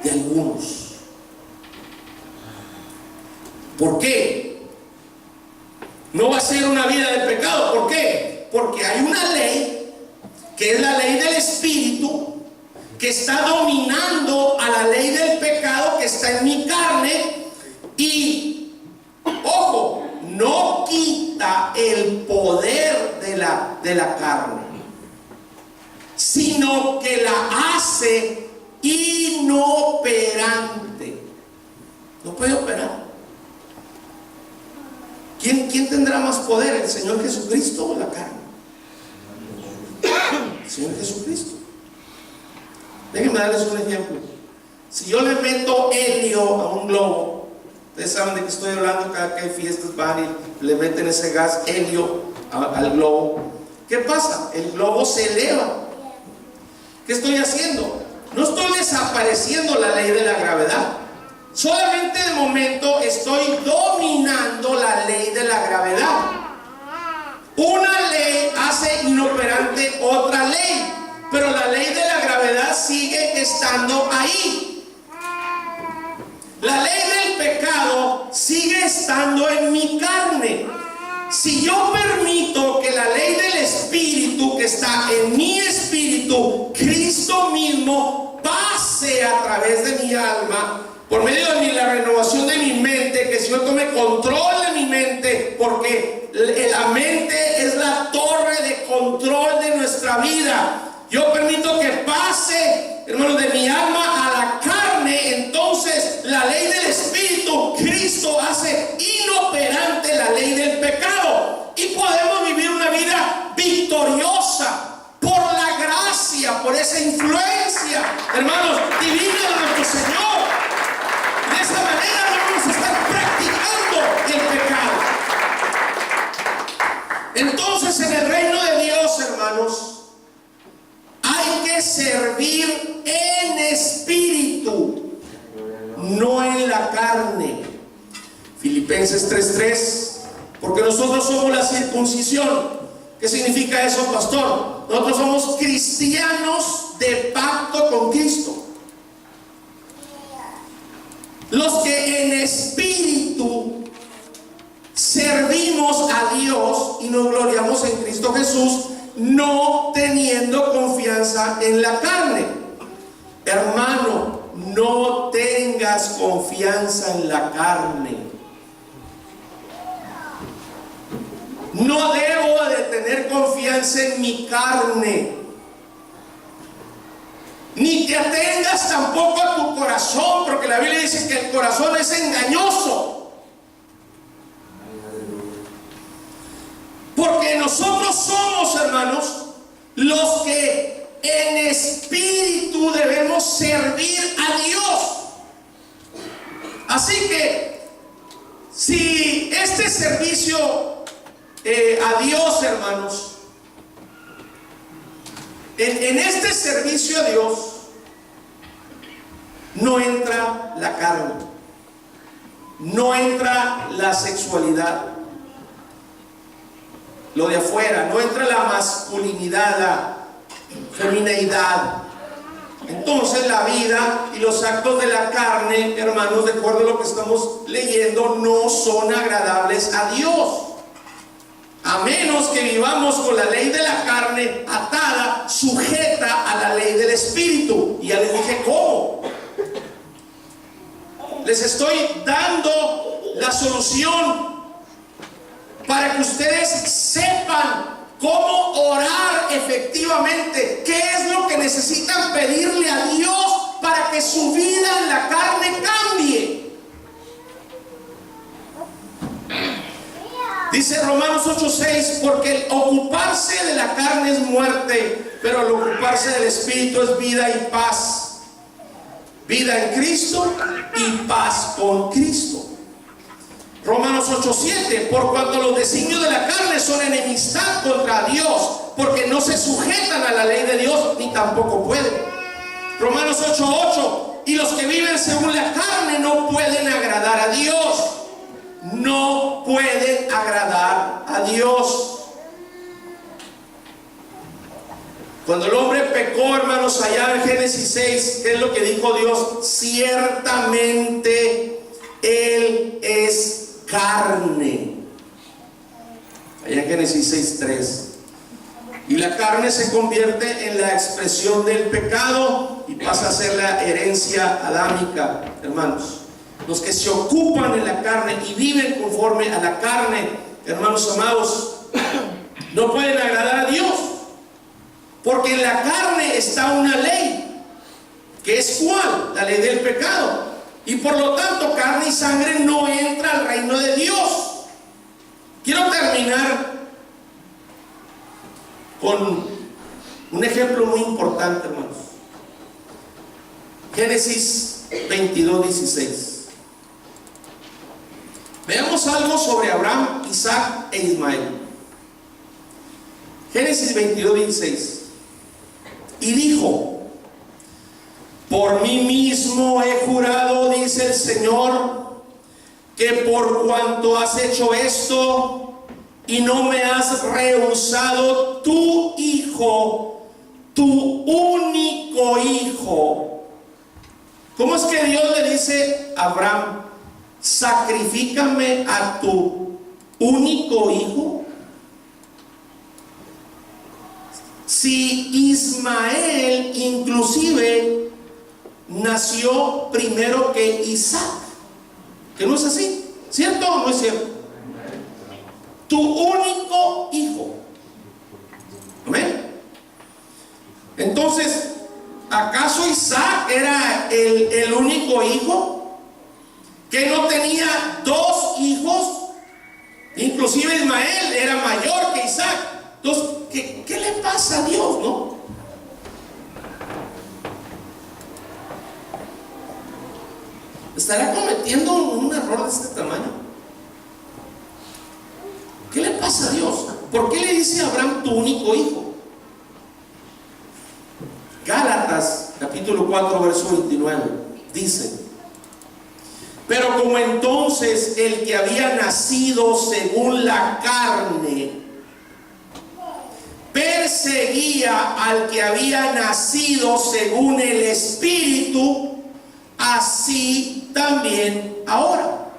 de algunos. ¿Por qué? No va a ser una vida de pecado. ¿Por qué? Porque hay una ley, que es la ley del Espíritu, que está dominando a la ley del pecado que está en mi carne. Y, ojo, no quita el poder de la carne, sino que la hace inoperante. No puede operar. ¿Quién tendrá más poder? ¿El Señor Jesucristo o la carne? El Señor Jesucristo. Déjenme darles un ejemplo. Si yo le meto helio a un globo, ustedes saben de qué estoy hablando, cada que hay fiestas van y le meten ese gas helio al globo. ¿Qué pasa? El globo se eleva. ¿Qué estoy haciendo? No estoy desapareciendo la ley de la gravedad. Solamente de momento estoy dominando la ley de la gravedad. Una ley hace inoperante otra ley, pero la ley de la gravedad sigue estando ahí. La ley del pecado sigue estando en mi carne. Si yo permito que la ley del Espíritu que está en mi espíritu, Cristo mismo, pase a través de mi alma, por medio de la renovación de mi mente, que si yo tome control de mi mente, porque la mente es la torre de control de nuestra vida. Yo permito que pase, hermano, de mi alma a la carne. Entonces la ley del Espíritu, Cristo, hace inoperante la ley del pecado, y podemos vivir una vida victoriosa por la gracia, por esa influencia, hermanos, divina de nuestro Señor. De esa manera no vamos a estar Filipenses 3:3, porque nosotros somos la circuncisión. ¿Qué significa eso, pastor? Nosotros somos cristianos de pacto con Cristo, los que en espíritu servimos a Dios y nos gloriamos en Cristo Jesús, no teniendo confianza en la carne. Hermano, no tengas confianza en la carne. No debo de tener confianza en mi carne. Ni te atengas tampoco a tu corazón, porque la Biblia dice que el corazón es engañoso. Porque nosotros somos, hermanos, los que en espíritu debemos servir a Dios. Así que si este servicio a Dios, hermanos, en este servicio a Dios no entra la carne, no entra la sexualidad, lo de afuera, no entra la masculinidad, la femineidad. Entonces la vida y los actos de la carne, hermanos, de acuerdo a lo que estamos leyendo, no son agradables a Dios, a menos que vivamos con la ley de la carne atada, sujeta a la ley del espíritu. Y ya les dije cómo. Les estoy dando la solución para que ustedes sepan cómo orar efectivamente, qué es lo que necesitan pedirle a Dios para que su vida en la carne cambie. Dice Romanos 8:6, porque el ocuparse de la carne es muerte, pero el ocuparse del espíritu es vida y paz. Vida en Cristo y paz con Cristo. Romanos 8:7, por cuanto los designios de la carne son enemistad contra Dios, porque no se sujetan a la ley de Dios, ni tampoco pueden. Romanos 8:8, y los que viven según la carne no pueden agradar a Dios. No pueden agradar a Dios. Cuando el hombre pecó, hermanos, allá en Génesis 6, ¿qué es lo que dijo Dios? Ciertamente Él es carne. Allá en Génesis 6:3. Y la carne se convierte en la expresión del pecado y pasa a ser la herencia adámica, hermanos. Los que se ocupan en la carne y viven conforme a la carne, hermanos amados, no pueden agradar a Dios, porque en la carne está una ley, que es ¿cuál? La ley del pecado, y por lo tanto carne y sangre no entra al reino de Dios. Quiero terminar con un ejemplo muy importante, hermanos. Génesis 22:16. Veamos algo sobre Abraham, Isaac e Ismael. Génesis 22:16. Y dijo: por mí mismo he jurado, dice el Señor, que por cuanto has hecho esto y no me has rehusado tu hijo, tu único hijo. ¿Cómo es que Dios le dice a Abraham: sacrifícame a tu único hijo? Si Ismael inclusive nació primero que Isaac, que no es así, ¿cierto o no es cierto? Tu único hijo. ¿Amén? Entonces, ¿acaso Isaac era el único hijo? Que no tenía dos hijos. Inclusive Ismael era mayor que Isaac. Entonces, ¿qué le pasa a Dios, no? ¿Estará cometiendo un error de este tamaño? ¿Qué le pasa a Dios? ¿Por qué le dice a Abraham tu único hijo? Gálatas capítulo 4 verso 29 dice: Pero como entonces el que había nacido según la carne perseguía al que había nacido según el Espíritu, así también ahora.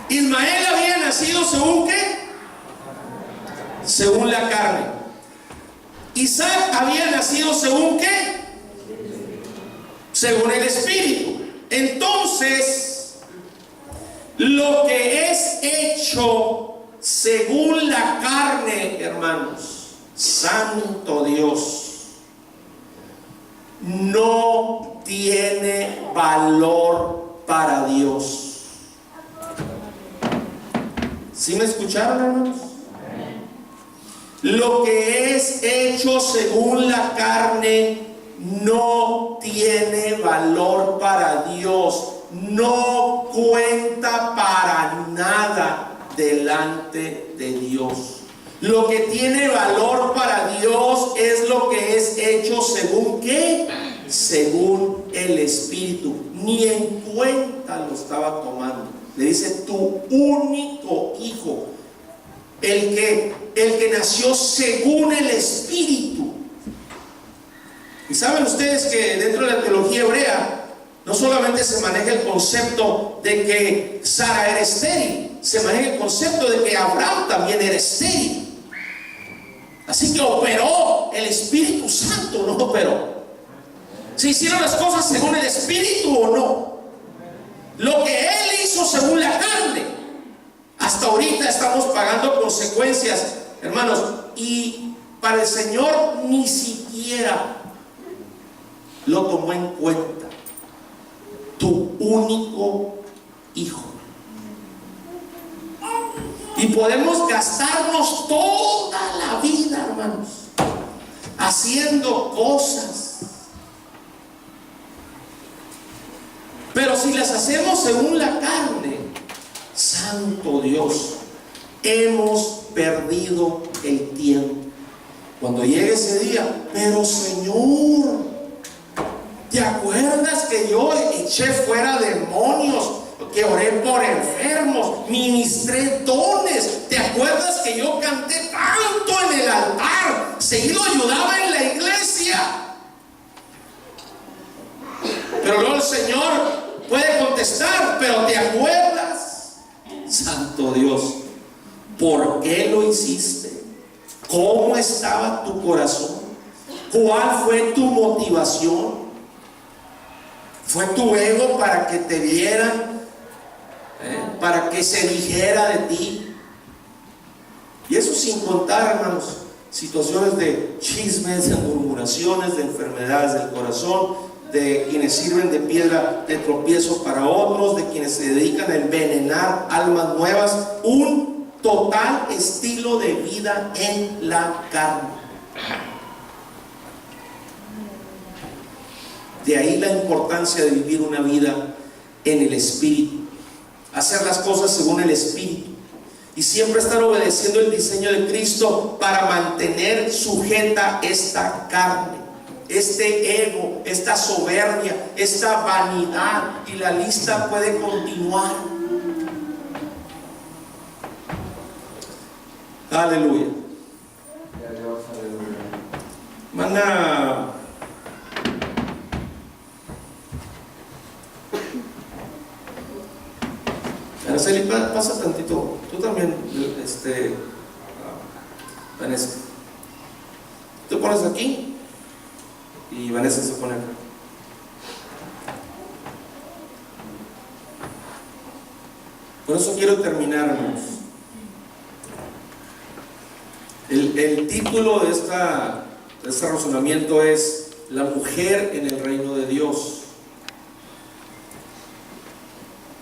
Ismael había nacido según ¿qué? Según la carne. Isaac había nacido según ¿qué? Según el Espíritu. Entonces, lo que es hecho según la carne, hermanos, santo Dios, no tiene valor para Dios. ¿Sí me escucharon, hermanos? Lo que es hecho según la carne no tiene valor para Dios, no cuenta para nada delante de Dios. Lo que tiene valor para Dios es lo que es hecho según ¿qué? Según el Espíritu. Ni en cuenta lo estaba tomando. Le dice tu único hijo, el que nació según el Espíritu. Y saben ustedes que dentro de la teología hebrea no solamente se maneja el concepto de que Sara era estéril, se maneja el concepto de que Abraham también era estéril. Así que operó el Espíritu Santo, no operó. ¿Se hicieron las cosas según el Espíritu o no? Lo que él hizo según la carne, hasta ahorita estamos pagando consecuencias, hermanos, y para el Señor ni siquiera lo tomó en cuenta. Tu único hijo. Y podemos gastarnos toda la vida, hermanos, haciendo cosas, pero si las hacemos según la carne, santo Dios, hemos perdido el tiempo. Cuando llegue ese día, pero Señor, ¿te acuerdas que yo eché fuera demonios? Que oré por enfermos, ministré dones. ¿Te acuerdas que yo canté tanto en el altar? Seguido ayudaba en la iglesia. Pero luego el Señor puede contestar, pero ¿te acuerdas? Santo Dios, ¿por qué lo hiciste? ¿Cómo estaba tu corazón? ¿Cuál fue tu motivación? ¿Fue tu ego para que te vieran? Para que se dijera de ti. Y eso sin contar, hermanos, situaciones de chismes, de murmuraciones, de enfermedades del corazón, de quienes sirven de piedra de tropiezo para otros, de quienes se dedican a envenenar almas nuevas. Un total estilo de vida en la carne. De ahí la importancia de vivir una vida en el Espíritu, hacer las cosas según el Espíritu y siempre estar obedeciendo el diseño de Cristo para mantener sujeta esta carne, este ego, esta soberbia, esta vanidad, y la lista puede continuar. Aleluya. Mana. Araceli, pasa tantito. Tú también, Vanessa. Tú pones aquí y Vanessa se pone acá. Por eso quiero terminar, hermanos. El título de este razonamiento es La mujer en el reino de Dios.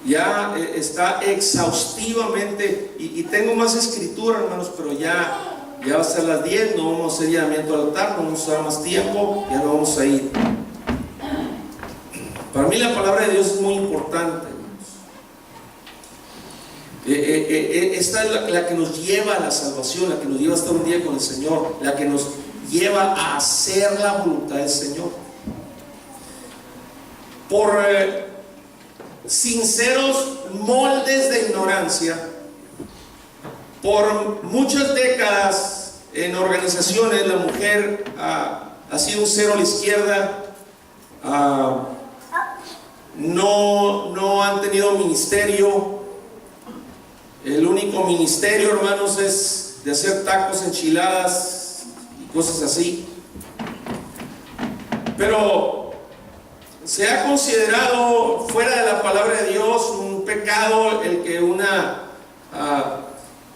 Ya está exhaustivamente, y tengo más escritura, hermanos, pero ya va a ser las 10, no vamos a hacer llamamiento al altar, no vamos a dar más tiempo, ya no vamos a ir. Para mí la palabra de Dios es muy importante, hermanos. Esta es la que nos lleva a la salvación, la que nos lleva a estar un día con el Señor, la que nos lleva a hacer la voluntad del Señor. sinceros moldes de ignorancia. Por muchas décadas en organizaciones la mujer ha sido un cero a la izquierda. No han tenido ministerio. El único ministerio, hermanos, es de hacer tacos, enchiladas y cosas así. Pero se ha considerado fuera de la palabra de Dios un pecado el que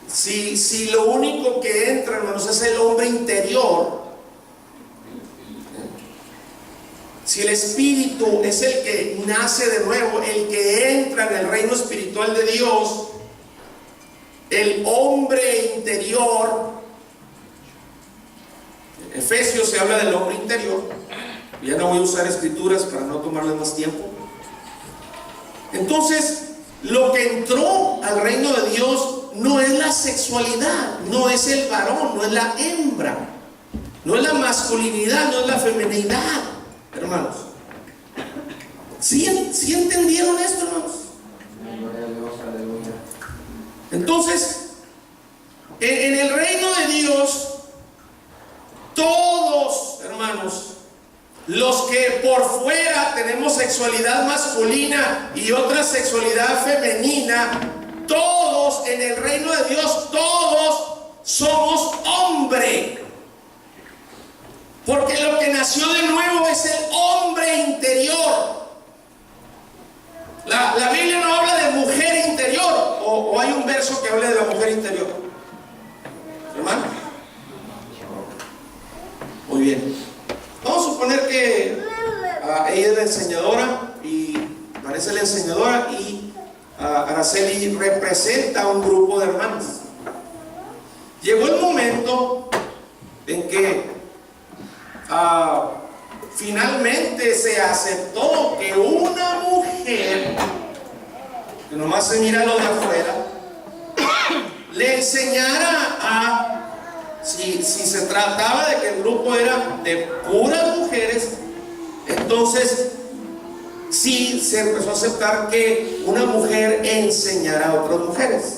si lo único que entra, hermanos, es el hombre interior, si el espíritu es el que nace de nuevo, el que entra en el reino espiritual de Dios, el hombre interior, en Efesios se habla del hombre interior. Ya no voy a usar escrituras para no tomarles más tiempo. Entonces, lo que entró al reino de Dios no es la sexualidad, no es el varón, no es la hembra, no es la masculinidad, no es la feminidad, hermanos. ¿Sí entendieron esto, hermanos? Entonces, en el reino de Dios, todos, hermanos, los que por fuera tenemos sexualidad masculina y otra sexualidad femenina, todos en el reino de Dios, todos somos hombre. Porque lo que nació de nuevo es el hombre interior. La Biblia no habla de mujer interior, o hay un verso que habla de la mujer interior, hermano. Muy bien. Vamos a suponer que ella es la enseñadora y Vanessa es la enseñadora y Araceli representa a un grupo de hermanos. Llegó el momento en que finalmente se aceptó que una mujer, que nomás se mira lo de afuera, le enseñara si se trataba de que el grupo era de puras mujeres, entonces sí se empezó a aceptar que una mujer enseñara a otras mujeres.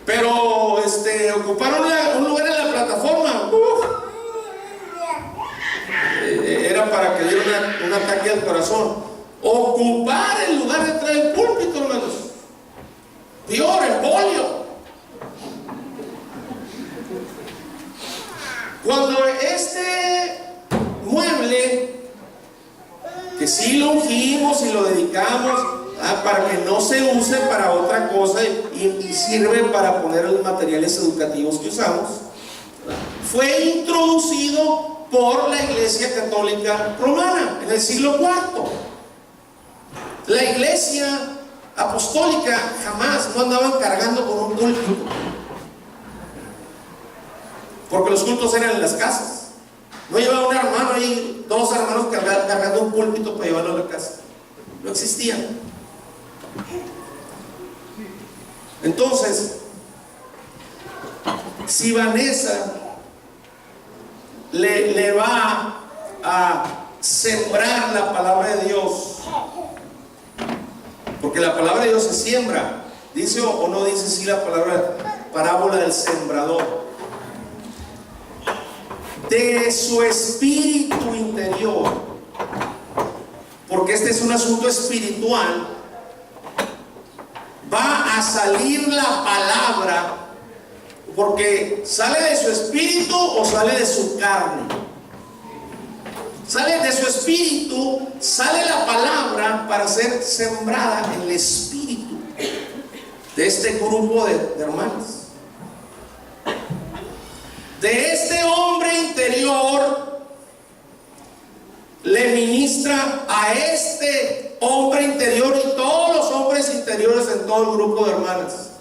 Pero ocuparon un lugar en la plataforma. Era para que diera un ataque al corazón. Ocupar el lugar detrás del púlpito, hermanos. Peor, el polio. Cuando este mueble, que sí lo ungimos y lo dedicamos para que no se use para otra cosa y sirve para poner los materiales educativos que usamos, fue introducido por la Iglesia Católica Romana en el siglo IV. La Iglesia Apostólica jamás no andaban cargando con un púlpito, porque los cultos eran en las casas. No llevaba un hermano ahí, dos hermanos cargando un púlpito para llevarlo a la casa. No existían. Entonces, si Vanessa le va a sembrar la palabra de Dios, porque la palabra de Dios se siembra, dice o no dice sí la parábola del sembrador, de su espíritu interior, porque este es un asunto espiritual, va a salir la palabra, porque sale de su espíritu o sale de su carne. Sale de su espíritu, sale la palabra para ser sembrada en el espíritu de este grupo de hermanos. De este hombre interior le ministra a este hombre interior y todos los hombres interiores en todo el grupo de hermanas.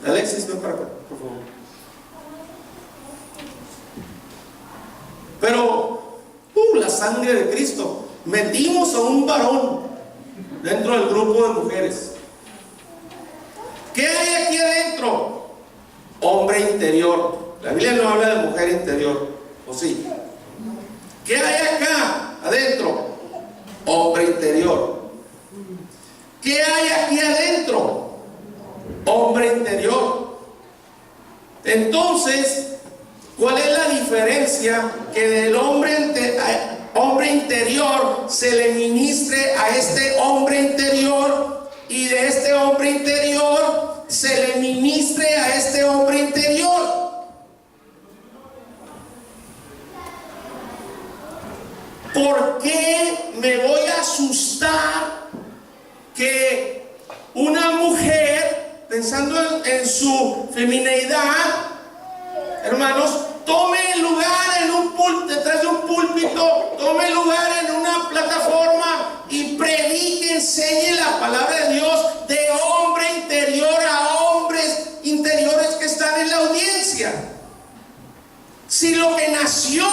Alexis, ven para acá, por favor. Pero la sangre de Cristo, metimos a un varón dentro del grupo de mujeres. ¿Qué hay aquí adentro? Hombre interior. La Biblia no habla de mujer interior, ¿o sí? ¿Qué hay acá? adentro? Hombre interior. ¿Qué hay aquí adentro? Hombre interior. Entonces, ¿cuál es la diferencia? Que del hombre interior se le ministre a este hombre interior, y de este hombre interior se le ministre a este hombre interior. ¿Por qué me voy a asustar que una mujer, pensando en su femineidad, hermanos, tome lugar en detrás de un púlpito, tome lugar en una plataforma y predique, enseñe la palabra de Dios de hombre interior a hombres interiores que están en la audiencia? Si lo que nació,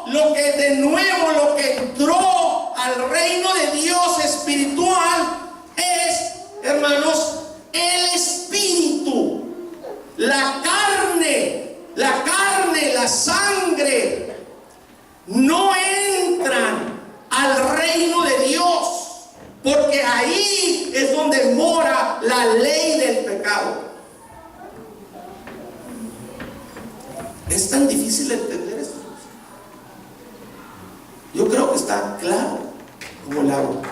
lo que de nuevo, lo que entró al reino de Dios espiritual es, hermanos, el espíritu, la carne, la sangre, no entran al reino de Dios, porque ahí es donde mora la ley del pecado. Es tan difícil entender esto. Yo creo que está claro como el agua.